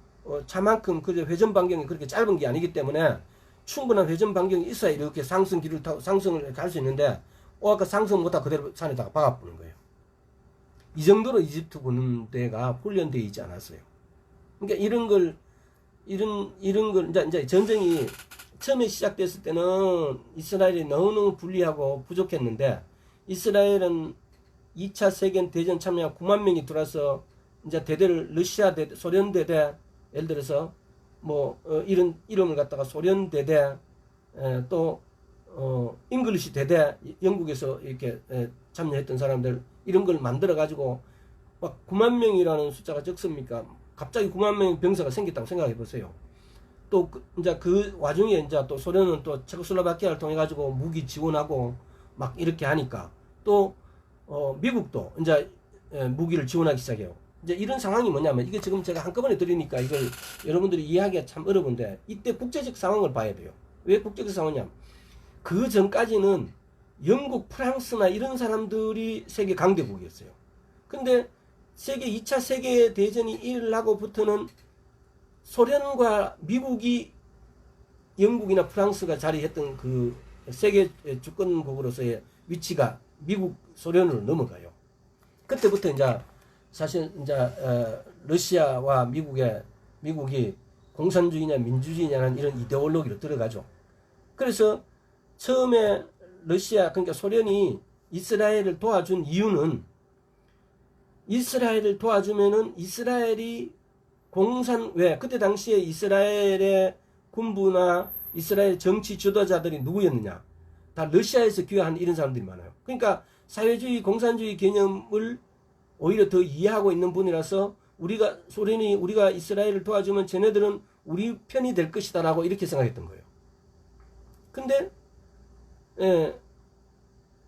차만큼 그 회전 반경이 그렇게 짧은 게 아니기 때문에 충분한 회전 반경이 있어야 이렇게 상승을 할 수 있는데, 아까 상승 못하고 그대로 산에다가 박아보는 거예요. 이 정도로 이집트 군대가 훈련되어 있지 않았어요. 그러니까 이런 걸 이제 전쟁이 처음에 시작됐을 때는 이스라엘이 너무너무 불리하고 부족했는데, 이스라엘은 2차 세계대전 참여한 9만 명이 들어와서 이제 대대를 러시아 대대, 소련 대대, 예를 들어서 뭐 이런 이름을 갖다가 소련 대대, 또 잉글리시 대대, 영국에서 이렇게 참여했던 사람들, 이런 걸 만들어 가지고 막 9만 명이라는 숫자가 적습니까? 갑자기 9만 명의 병사가 생겼다고 생각해 보세요. 또 이제 그 와중에 이제 또 소련은 또 체코슬로바키아를 통해 가지고 무기 지원하고 막 이렇게 하니까, 또 미국도 이제 무기를 지원하기 시작해요. 이제 이런 상황이 뭐냐면, 이게 지금 제가 한꺼번에 드리니까 이걸 여러분들이 이해하기가 참 어려운데, 이때 국제적 상황을 봐야 돼요. 왜 국제적 상황이냐? 그 전까지는 영국, 프랑스나 이런 사람들이 세계 강대국이었어요. 근데 2차 세계대전이 일어나고부터는 소련과 미국이 영국이나 프랑스가 자리했던 그 세계 주권국으로서의 위치가 미국, 소련으로 넘어가요. 그때부터 이제 사실 이제 러시아와 미국이 공산주의냐 민주주의냐는 이런 이데올로기로 들어가죠. 그래서 처음에 러시아, 그러니까 소련이 이스라엘을 도와준 이유는, 이스라엘을 도와주면은 이스라엘이 왜 그때 당시에 이스라엘의 군부나 이스라엘 정치 지도자들이 누구였느냐? 다 러시아에서 귀화한 이런 사람들이 많아요. 그러니까 사회주의, 공산주의 개념을 오히려 더 이해하고 있는 분이라서, 우리가 이스라엘을 도와주면 쟤네들은 우리 편이 될 것이다 라고 이렇게 생각했던 거예요. 근데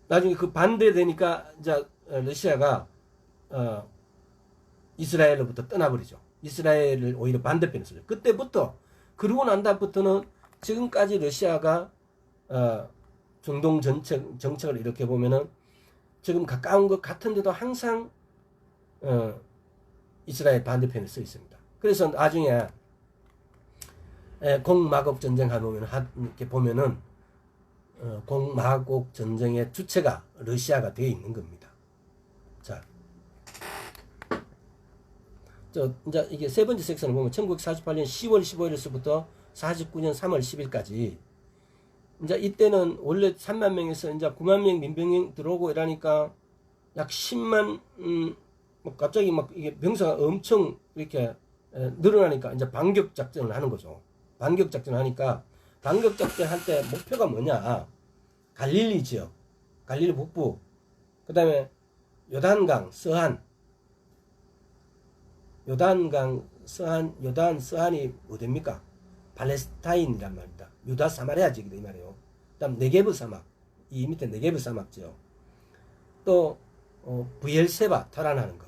나중에 그 반대되니까 이제 러시아가 이스라엘로부터 떠나버리죠. 이스라엘을 오히려 반대편에 서죠. 그때부터, 그러고 난 다음부터는 지금까지 러시아가 중동 정책을 이렇게 보면은 지금 가까운 것 같은데도 항상 이스라엘 반대편에 서 있습니다. 그래서 나중에 공마곡 전쟁 이렇게 보면은 공마곡 전쟁의 주체가 러시아가 되어 있는 겁니다. 자, 이제 이게 세 번째 섹션을 보면 1948년 10월 15일에서부터 49년 3월 10일까지 이제 이때는 원래 3만 명에서 이제 9만 명 민병이 들어오고 이러니까 약 10만, 뭐 갑자기 막 이게 병사가 엄청 이렇게 늘어나니까 이제 반격 작전을 하는 거죠. 반격 작전을 하니까 반격 작전 할 때 목표가 뭐냐? 갈릴리 지역, 갈릴리 북부, 그 다음에 요단강, 서한, 요단강, 서한, 요단, 서한이 어딥니까? 팔레스타인이란 말입니다. 유다 사마리아 지역이다 이 말이에요. 그다음 네게브 사막, 이 밑에 네게브 사막죠. 또 부엘세바 탈환하는 거.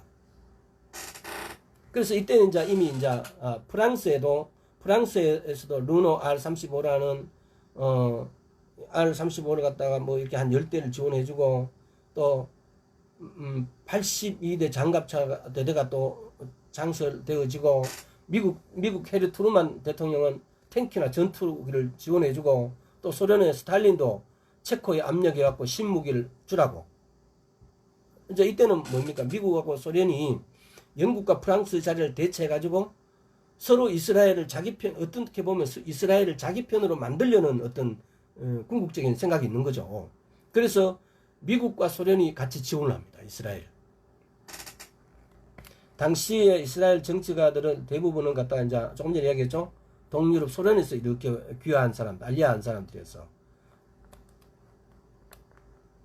그래서 이때는 이제 이미 이제 프랑스에서도 루노 R35라는 R35를 갖다가 뭐 이렇게 한 10대를 지원해주고 또 82대 장갑차 대대가 또 장설되어지고 미국 해리 트루만 대통령은 탱크나 전투기를 지원해주고 또 소련의 스탈린도 체코에 압력해갖고 신무기를 주라고. 이제 이때는 뭡니까? 미국하고 소련이 영국과 프랑스 자리를 대체해가지고 서로 이스라엘을 자기 편, 어떻게 보면 이스라엘을 자기 편으로 만들려는 어떤 궁극적인 생각이 있는 거죠. 그래서 미국과 소련이 같이 지원을 합니다. 이스라엘. 당시에 이스라엘 정치가들은 대부분은 갖다가 이제 조금 전에 이야기했죠. 동유럽 소련에서 이렇게 귀화한 사람들, 알리아한 사람들이었어.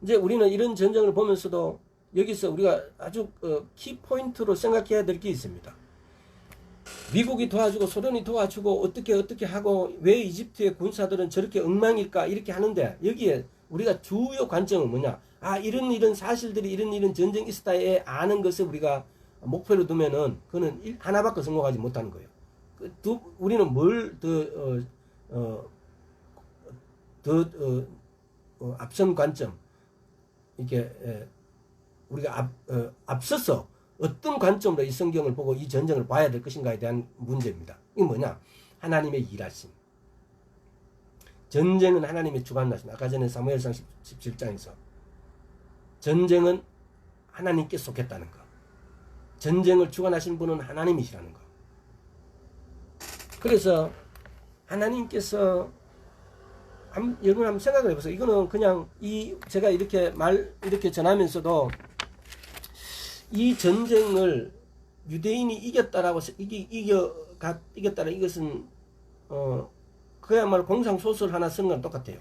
이제 우리는 이런 전쟁을 보면서도 여기서 우리가 아주 키포인트로 생각해야 될 게 있습니다. 미국이 도와주고 소련이 도와주고 어떻게 하고 왜 이집트의 군사들은 저렇게 엉망일까 이렇게 하는데 여기에 우리가 주요 관점은 뭐냐? 이런 사실들이 이런 전쟁이 있었다에 아는 것을 우리가 목표로 두면은 그거는 하나밖에 성공하지 못하는 거예요. 우리는 뭘 앞선 관점 이렇게 우리가 앞서서 어떤 관점으로 이 성경을 보고 이 전쟁을 봐야 될 것인가에 대한 문제입니다. 이게 뭐냐? 하나님의 일하심. 전쟁은 하나님의 주관하심. 아까 전에 사무엘상 17장에서 전쟁은 하나님께 속했다는 거. 전쟁을 주관하신 분은 하나님이시라는 거. 그래서 하나님께서 여러분 한번 생각을 해보세요. 이거는 그냥 제가 이렇게 전하면서도 이 전쟁을 유대인이 이겼다라고 이겼다라 이것은 그야말로 공상소설 하나 쓰는 건 똑같아요.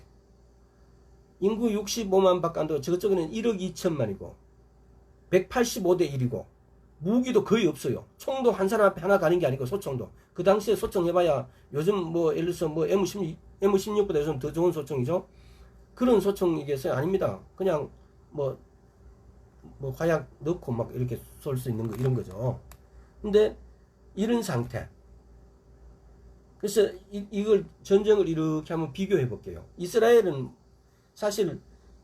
인구 65만 밖에 안 되고 저쪽에는 1억 2천만이고 185대 1이고 무기도 거의 없어요. 총도 한 사람 앞에 하나 가는 게 아니고 소총도. 그 당시에 소총 해봐야 요즘 뭐 예를 들어서 뭐 M16보다 요즘 더 좋은 소총이죠. 그런 소총이겠어요? 아닙니다. 그냥 뭐 화약 넣고 막 이렇게 쏠 수 있는 거 이런 거죠. 근데 이런 상태. 그래서 이걸 전쟁을 이렇게 한번 비교해 볼게요. 이스라엘은 사실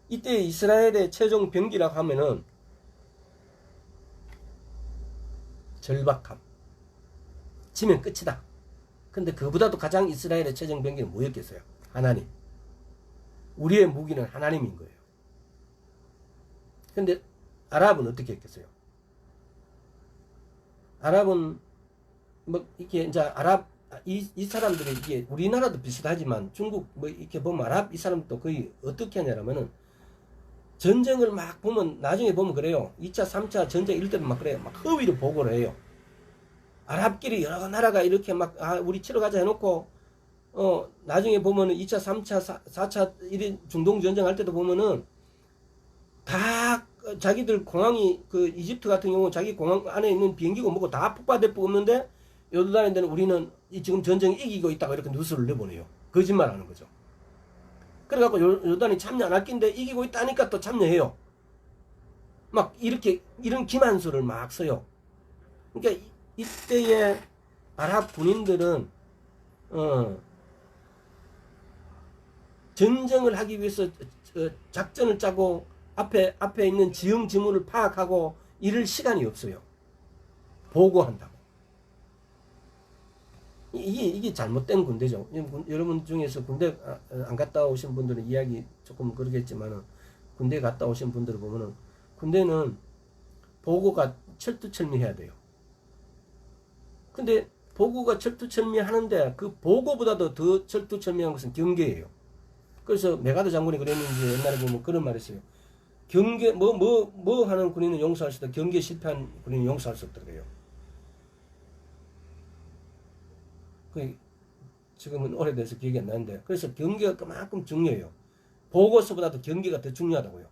이때 이스라엘의 최종 병기라고 하면은 절박함. 지면 끝이다. 근데 그보다도 가장 이스라엘의 최종 병기는 뭐였겠어요? 하나님. 우리의 무기는 하나님인 거예요. 근데 아랍은 어떻게 했겠어요? 아랍은 뭐 이게 이제 이 사람들이 이게 우리나라도 비슷하지만 중국 뭐 이렇게 보면 아랍 이 사람도 거의 어떻게 하냐면은 전쟁을 막 보면 나중에 보면 그래요. 2차, 3차 전쟁 이럴 때도 막 그래요. 막 허위로 보고를 해요. 아랍끼리 여러 나라가 이렇게 막 우리 치러 가자 해놓고 나중에 보면은 2차, 3차, 4차 이런 중동 전쟁 할 때도 보면은 다 자기들 공항이 그 이집트 같은 경우 자기 공항 안에 있는 비행기고 뭐고 다 폭파되고 없는데 요르단에 대한 우리는 지금 전쟁이 이기고 있다고 이렇게 뉴스를 내보내요. 거짓말 하는 거죠. 그래갖고 요르단이 참여 안 할 낀데 이기고 있다니까 또 참여해요. 막 이렇게 이런 기만수를 막 써요. 그러니까 이때의 아랍 군인들은 전쟁을 하기 위해서 작전을 짜고 앞에 있는 지형지물을 파악하고 이럴 시간이 없어요. 보고한다고. 이게 잘못된 군대죠. 여러분 중에서 군대 안 갔다 오신 분들은 이야기 조금 그러겠지만은 군대 갔다 오신 분들을 보면은 군대는 보고가 철두철미해야 돼요. 근데 보고가 철두철미하는데 그 보고보다도 더 철두철미한 것은 경계예요. 그래서 메가드 장군이 그랬는지 옛날에 보면 그런 말이 있어요. 경계 뭐 하는 군인은 용서할 수 있다. 경계 실패한 군인은 용서할 수 없더라고요. 그 지금은 오래돼서 기억이 안 나는데, 그래서 경계가 그만큼 중요해요. 보고서보다도 경계가 더 중요하다고요.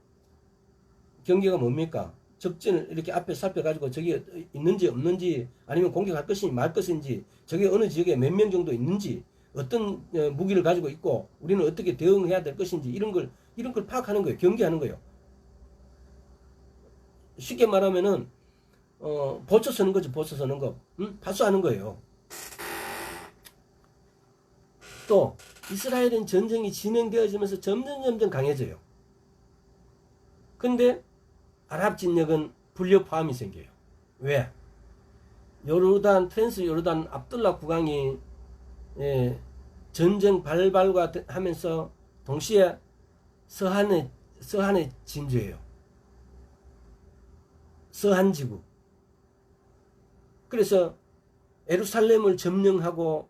경계가 뭡니까? 적진을 이렇게 앞에 살펴가지고 저기 있는지 없는지, 아니면 공격할 것인지 말 것인지, 저게 어느 지역에 몇 명 정도 있는지, 어떤 무기를 가지고 있고 우리는 어떻게 대응해야 될 것인지, 이런 걸 파악하는 거예요. 경계하는 거예요. 쉽게 말하면은 보초 서는 거죠. 보초 서는 거. 파수하는 거예요. 또 이스라엘은 전쟁이 진행되어지면서 점점 강해져요. 근데 아랍 진영은 불력 포함이 생겨요. 왜? 요르단, 트랜스 요르단 압둘라 국왕이 전쟁 발발과 하면서 동시에 서한에 진주예요. 서한 지구. 그래서 예루살렘을 점령하고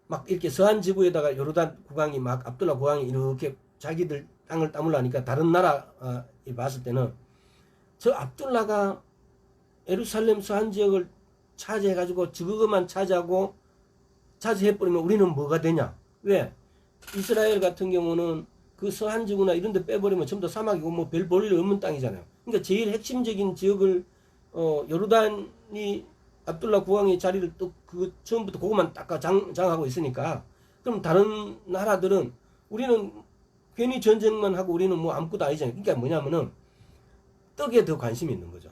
막 이렇게 서한 지구에다가 요르단 국왕이 막 압둘라 국왕이 이렇게 자기들 땅을 따물라니까 다른 나라 봤을 때는 저 압둘라가 예루살렘 서한 지역을 차지해가지고 저것만 차지해버리면 우리는 뭐가 되냐? 왜? 이스라엘 같은 경우는 그 서한 지구나 이런 데 빼버리면 전부 다 사막이고 뭐 별 볼 일 없는 땅이잖아요. 그러니까 제일 핵심적인 지역을 요르단이 압둘라 국왕의 자리를 또 그 처음부터 그것만 딱 장하고 있으니까, 그럼 다른 나라들은 우리는 괜히 전쟁만 하고 우리는 뭐 아무것도 아니잖아요. 그러니까 뭐냐면은 떡에 더 관심이 있는 거죠.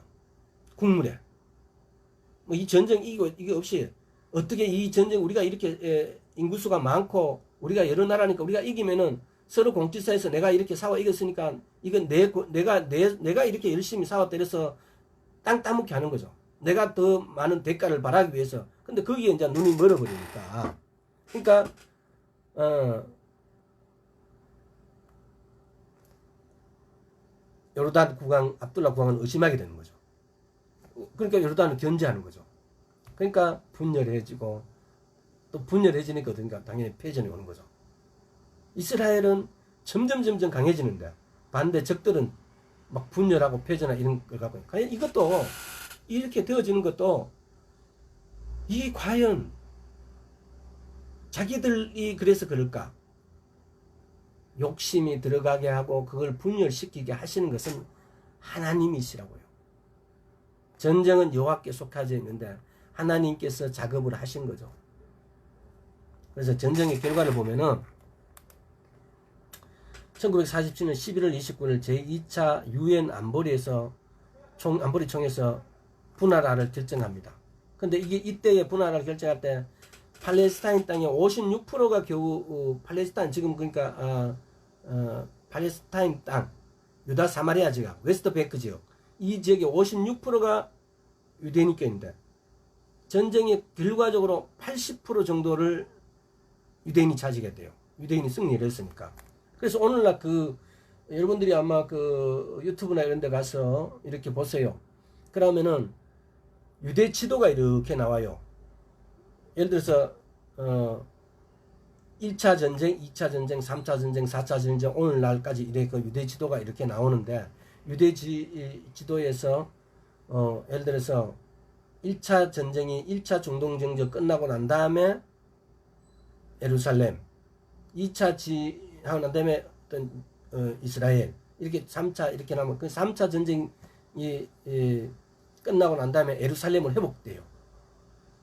국물에. 뭐 이 전쟁 이기고 이게 없이 어떻게 이 전쟁 우리가 이렇게 인구수가 많고 우리가 여러 나라니까 우리가 이기면은 서로 공지사에서 내가 이렇게 싸워 이겼으니까 이건 내가 이렇게 열심히 싸워 때려서 땅 따먹게 하는 거죠. 내가 더 많은 대가를 바라기 위해서. 근데 거기에 이제 눈이 멀어버리니까. 그러니까 요르단 국왕 압둘라 국왕은 의심하게 되는 거죠. 그러니까 요르단은 견제하는 거죠. 그러니까 분열해지고, 또 분열해지니까 어딘가 당연히 패전이 오는 거죠. 이스라엘은 점점 강해지는데 반대 적들은 막 분열하고 패전하고 이런 걸 갖고, 과연 이것도 이렇게 되어지는 것도 이 과연 자기들이 그래서 그럴까? 욕심이 들어가게 하고 그걸 분열시키게 하시는 것은 하나님이시라고요. 전쟁은 여호와께 속하져 있는데 하나님께서 작업을 하신 거죠. 그래서 전쟁의 결과를 보면은 1947년 11월 29일 제2차 유엔 안보리에서 안보리총회에서 분할화를 결정합니다. 근데 이게 이때의 분할화를 결정할 때 팔레스타인 땅의 56%가 겨우 팔레스타인 지금 그러니까 팔레스타인 땅 유다 사마리아 지역 웨스트 뱅크 지역 이 지역의 56%가 유대인권인데 전쟁의 결과적으로 80% 정도를 유대인이 차지게 돼요. 유대인이 승리를 했으니까. 그래서 오늘날 여러분들이 아마 유튜브나 이런 데 가서 이렇게 보세요. 그러면은 유대 지도가 이렇게 나와요. 예를 들어서 1차 전쟁, 2차 전쟁, 3차 전쟁, 4차 전쟁 오늘날까지 이렇게 유대 지도가 이렇게 나오는데, 유대 지도에서 예를 들어서 1차 전쟁이 1차 중동정전 끝나고 난 다음에 예루살렘, 2차 하고 난 다음에 어떤 이스라엘, 이렇게 3차 이렇게 나면 그 3차 전쟁이 끝나고 난 다음에 예루살렘은 회복돼요.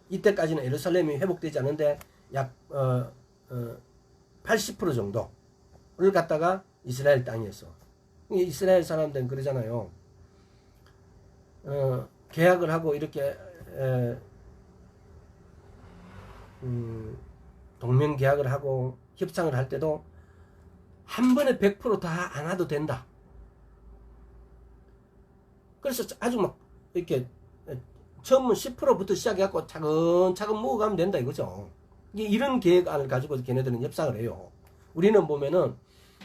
이때까지는 예루살렘이 회복되지 않는데 약 80% 정도를 갖다가 이스라엘 땅이었어. 이스라엘 사람들은 그러잖아요. 계약을 하고 이렇게 동맹 계약을 하고 협상을 할 때도 한 번에 100% 다 안 와도 된다. 그래서 아주 막 이렇게 처음은 10%부터 시작해갖고 차근차근 모아가면 된다 이거죠. 이런 계획안을 가지고 걔네들은 협상을 해요. 우리는 보면은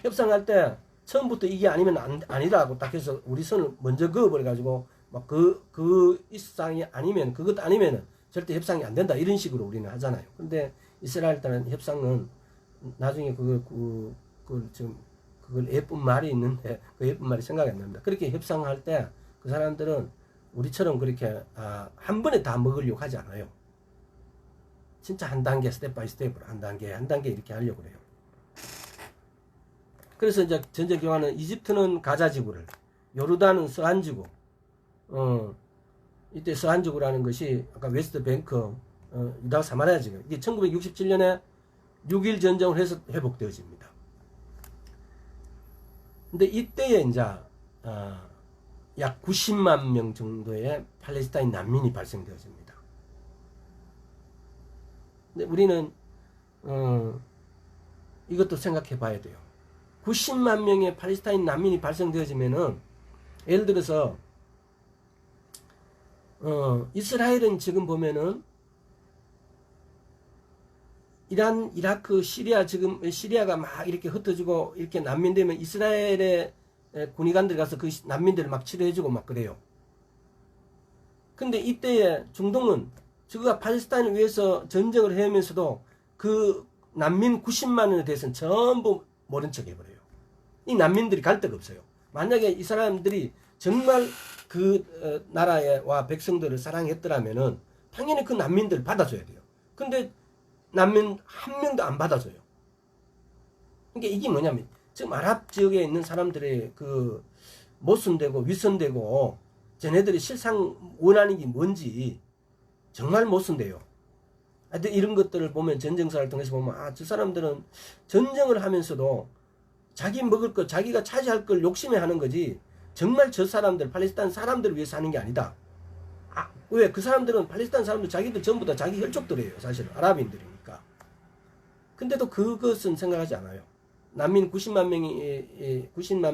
협상할 때 처음부터 이게 아니면 아니라고 딱 해서 우리 선을 먼저 그어버려가지고 막 그 이상이 아니면 그것도 아니면은 절대 협상이 안 된다 이런 식으로 우리는 하잖아요. 근데 이스라엘 땅은 협상은 나중에 그걸 지금 그걸 예쁜 말이 있는데 그 예쁜 말이 생각이 안 납니다. 그렇게 협상할 때 그 사람들은 우리처럼 그렇게 한 번에 다 먹으려고 하지 않아요. 진짜 한 단계 스텝 바이 스텝으로 한 단계 이렇게 하려고 해요. 그래서 이제 전쟁 경화는 이집트는 가자 지구를, 요르단은 서한 지구, 이때 서한 지구라는 것이 아까 웨스트 뱅크, 유다 사마리아 지구, 이게 1967년에 6.1 전쟁을 해서 회복되어집니다. 근데 이때에 이제 약 90만 명 정도의 팔레스타인 난민이 발생되어집니다. 근데 우리는 이것도 생각해 봐야 돼요. 90만 명의 팔레스타인 난민이 발생되어지면은 예를 들어서 이스라엘은 지금 보면은 이란, 이라크, 시리아, 지금 시리아가 막 이렇게 흩어지고 이렇게 난민되면 이스라엘의 군의관들이 가서 그 난민들을 막 치료해주고 막 그래요. 근데 이때에 중동은 저가 팔레스타인을 위해서 전쟁을 해오면서도 그 난민 90만 원에 대해서는 전부 모른 척 해버려요. 이 난민들이 갈 데가 없어요. 만약에 이 사람들이 정말 그 나라와 백성들을 사랑했더라면은 당연히 그 난민들을 받아줘야 돼요. 근데 난민 한 명도 안 받아줘요. 그러니까 이게 뭐냐면 지금 아랍 지역에 있는 사람들의 그 모순되고 위선되고 쟤네들이 실상 원하는 게 뭔지 정말 모순돼요. 하여튼 이런 것들을 보면 전쟁사를 통해서 보면 저 사람들은 전쟁을 하면서도 자기 먹을 것, 자기가 차지할 걸 욕심에 하는 거지 정말 저 사람들, 팔레스타인 사람들을 위해서 하는 게 아니다. 왜? 그 사람들은 팔레스타인 사람들 자기들 전부 다 자기 혈족들이에요. 사실은 아랍인들이니까. 근데도 그것은 생각하지 않아요. 난민 90만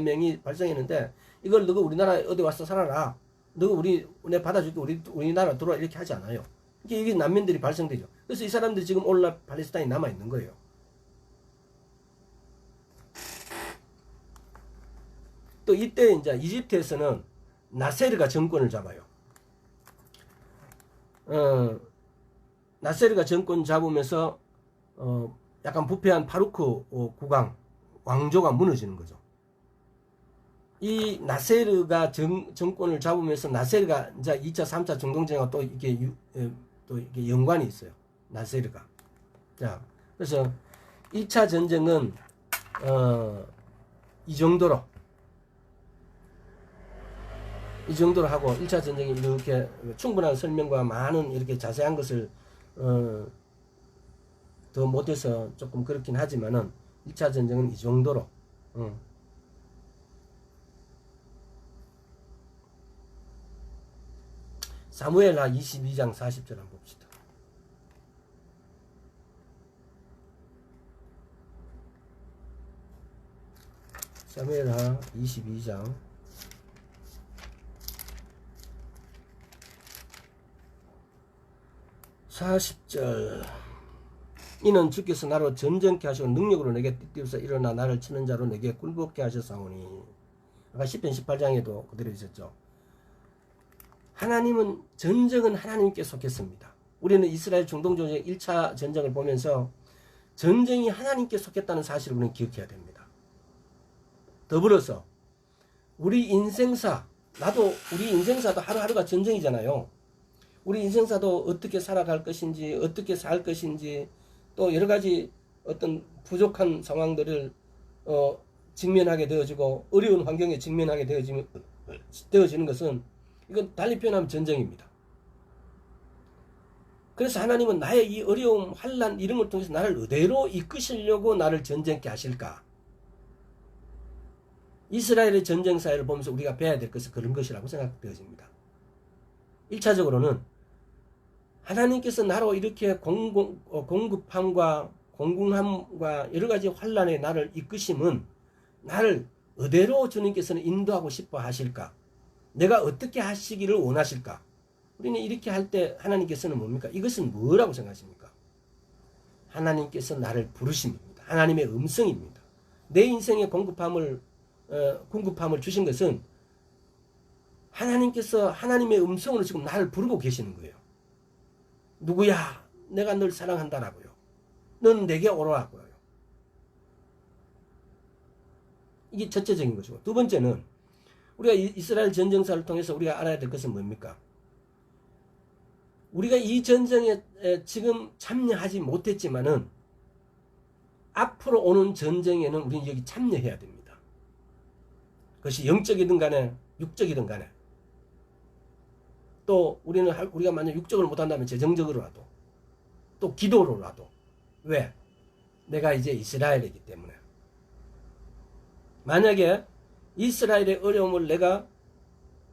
명이 발생했는데 이걸 너가 우리나라에 어디 와서 살아라. 너가 내 받아줄게. 우리나라 들어와. 이렇게 하지 않아요. 이게 난민들이 발생되죠. 그래서 이 사람들이 지금 오늘날 팔레스타인에 남아있는 거예요. 또 이때 이제 이집트에서는 나세르가 정권을 잡아요. 나세르가 정권 잡으면서 약간 부패한 파루크 국왕 왕조가 무너지는 거죠. 이 나세르가 정권을 잡으면서 나세르가 이제 2차, 3차 중동전과 또 이게 연관이 있어요. 나세르가. 자, 그래서 1차 전쟁은 이 정도로 하고 1차 전쟁이 이렇게 충분한 설명과 많은 이렇게 자세한 것을 더 못해서 조금 그렇긴 하지만은 1차 전쟁은 이 정도로 사무엘하 22장 40절 한번 봅시다. 사무엘하 22장 40절. 이는 주께서 나로 전쟁케 하시고 능력으로 내게 띠띠어서 일어나 나를 치는 자로 내게 굴복케 하셨사오니. 아까 10편 18장에도 그대로 있었죠. 하나님은 전쟁은 하나님께 속했습니다. 우리는 이스라엘 중동전쟁 1차 전쟁을 보면서 전쟁이 하나님께 속했다는 사실을 우리는 기억해야 됩니다. 더불어서 우리 인생사도 하루하루가 전쟁이잖아요. 우리 인생사도 어떻게 살아갈 것인지, 어떻게 살 것인지, 또 여러 가지 어떤 부족한 상황들을 직면하게 되어지고 어려운 환경에 직면하게 되어지는 것은 이건 달리 표현하면 전쟁입니다. 그래서 하나님은 나의 이 어려움, 환난 이런 걸 통해서 나를 의대로 이끄시려고 나를 전쟁케 하실까? 이스라엘의 전쟁사를 보면서 우리가 배워야 될 것은 그런 것이라고 생각되어집니다. 1차적으로는 하나님께서 나로 이렇게 공급함과 공궁함과 여러 가지 환난에 나를 이끄심은 나를 어디로 주님께서는 인도하고 싶어 하실까? 내가 어떻게 하시기를 원하실까? 우리는 이렇게 할 때 하나님께서는 뭡니까? 이것은 뭐라고 생각하십니까? 하나님께서 나를 부르심입니다. 하나님의 음성입니다. 내 인생의 공급함을 주신 것은 하나님께서 하나님의 음성으로 지금 나를 부르고 계시는 거예요. 누구야? 내가 널 사랑한다라고요. 넌 내게 오라고요. 이게 첫째적인 것이고, 두 번째는 우리가 이스라엘 전쟁사를 통해서 우리가 알아야 될 것은 뭡니까? 우리가 이 전쟁에 지금 참여하지 못했지만은 앞으로 오는 전쟁에는 우리는 여기 참여해야 됩니다. 그것이 영적이든 간에 육적이든 간에, 또 우리가 만약 육적으로 못한다면 재정적으로라도, 또 기도로라도. 왜? 내가 이제 이스라엘이기 때문에. 만약에 이스라엘의 어려움을 내가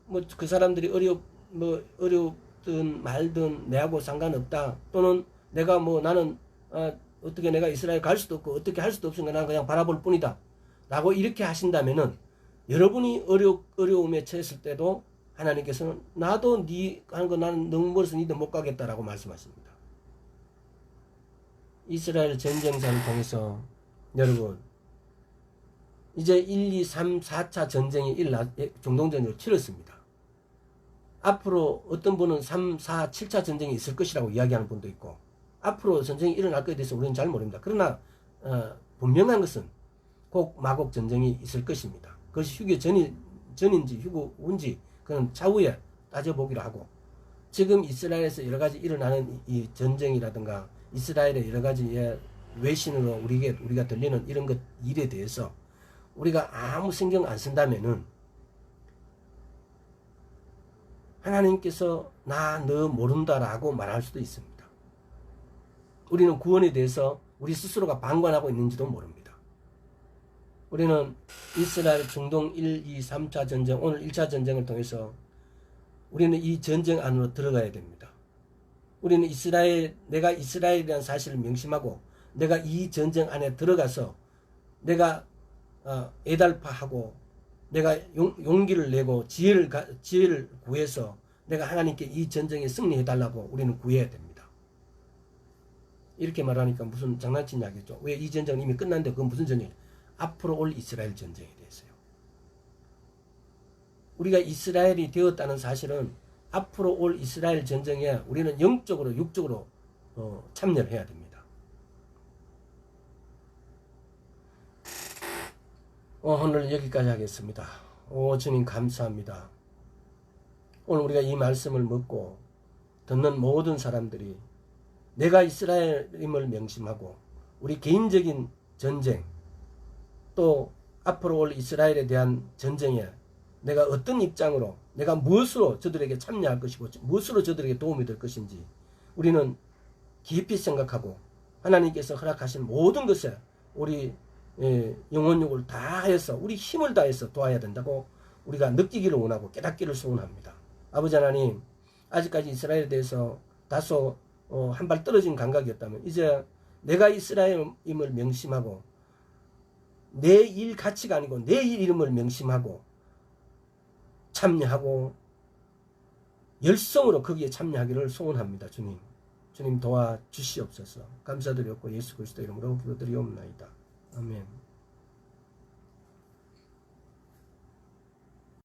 뭐 그 사람들이 어렵든 말든 내하고 상관없다, 또는 내가 나는 어떻게 내가 이스라엘 갈 수도 없고 어떻게 할 수도 없으니까 나는 그냥 바라볼 뿐이다 라고 이렇게 하신다면은, 여러분이 어려움에 처했을 때도 하나님께서는 나도 네 하는 거 나는 너무 멀어서 니도 못 가겠다라고 말씀하십니다. 이스라엘 전쟁사를 통해서 여러분 이제 1, 2, 3, 4차 전쟁이 중동전쟁을 치렀습니다. 앞으로 어떤 분은 3, 4, 7차 전쟁이 있을 것이라고 이야기하는 분도 있고, 앞으로 전쟁이 일어날 것에 대해서 우리는 잘 모릅니다. 그러나 분명한 것은 꼭 마곡 전쟁이 있을 것입니다. 그것이 휴게 전인지 휴고 후인지 그건 차후에 따져보기로 하고, 지금 이스라엘에서 여러 가지 일어나는 이 전쟁이라든가 이스라엘의 여러 가지의 외신으로 우리가 들리는 이런 일에 대해서 우리가 아무 신경 안 쓴다면은 하나님께서 너 모른다라고 말할 수도 있습니다. 우리는 구원에 대해서 우리 스스로가 방관하고 있는지도 모릅니다. 우리는 이스라엘 중동 1, 2, 3차 전쟁, 오늘 1차 전쟁을 통해서 우리는 이 전쟁 안으로 들어가야 됩니다. 우리는 내가 이스라엘이라는 사실을 명심하고, 내가 이 전쟁 안에 들어가서 내가 애달파하고, 내가 용기를 내고 지혜를 구해서 내가 하나님께 이 전쟁에 승리해달라고 우리는 구해야 됩니다. 이렇게 말하니까 무슨 장난친 이야기죠. 왜 이 전쟁은 이미 끝났는데 그건 무슨 전쟁이에요? 앞으로 올 이스라엘 전쟁에 대해서요. 우리가 이스라엘이 되었다는 사실은 앞으로 올 이스라엘 전쟁에 우리는 영적으로 육적으로 참여를 해야 됩니다. 오늘 여기까지 하겠습니다. 주님 감사합니다. 오늘 우리가 이 말씀을 먹고 듣는 모든 사람들이 내가 이스라엘임을 명심하고, 우리 개인적인 전쟁, 또 앞으로 올 이스라엘에 대한 전쟁에 내가 어떤 입장으로, 내가 무엇으로 저들에게 참여할 것이고 무엇으로 저들에게 도움이 될 것인지 우리는 깊이 생각하고, 하나님께서 허락하신 모든 것에 우리 영혼력을 다해서 우리 힘을 다해서 도와야 된다고 우리가 느끼기를 원하고 깨닫기를 소원합니다. 아버지 하나님, 아직까지 이스라엘에 대해서 다소 한 발 떨어진 감각이었다면 이제 내가 이스라엘임을 명심하고, 내 일 가치가 아니고 내 일 이름을 명심하고 참여하고 열성으로 거기에 참여하기를 소원합니다. 주님 도와주시옵소서. 감사드렸고 예수 그리스도 이름으로 부르드리옵나이다. 아멘.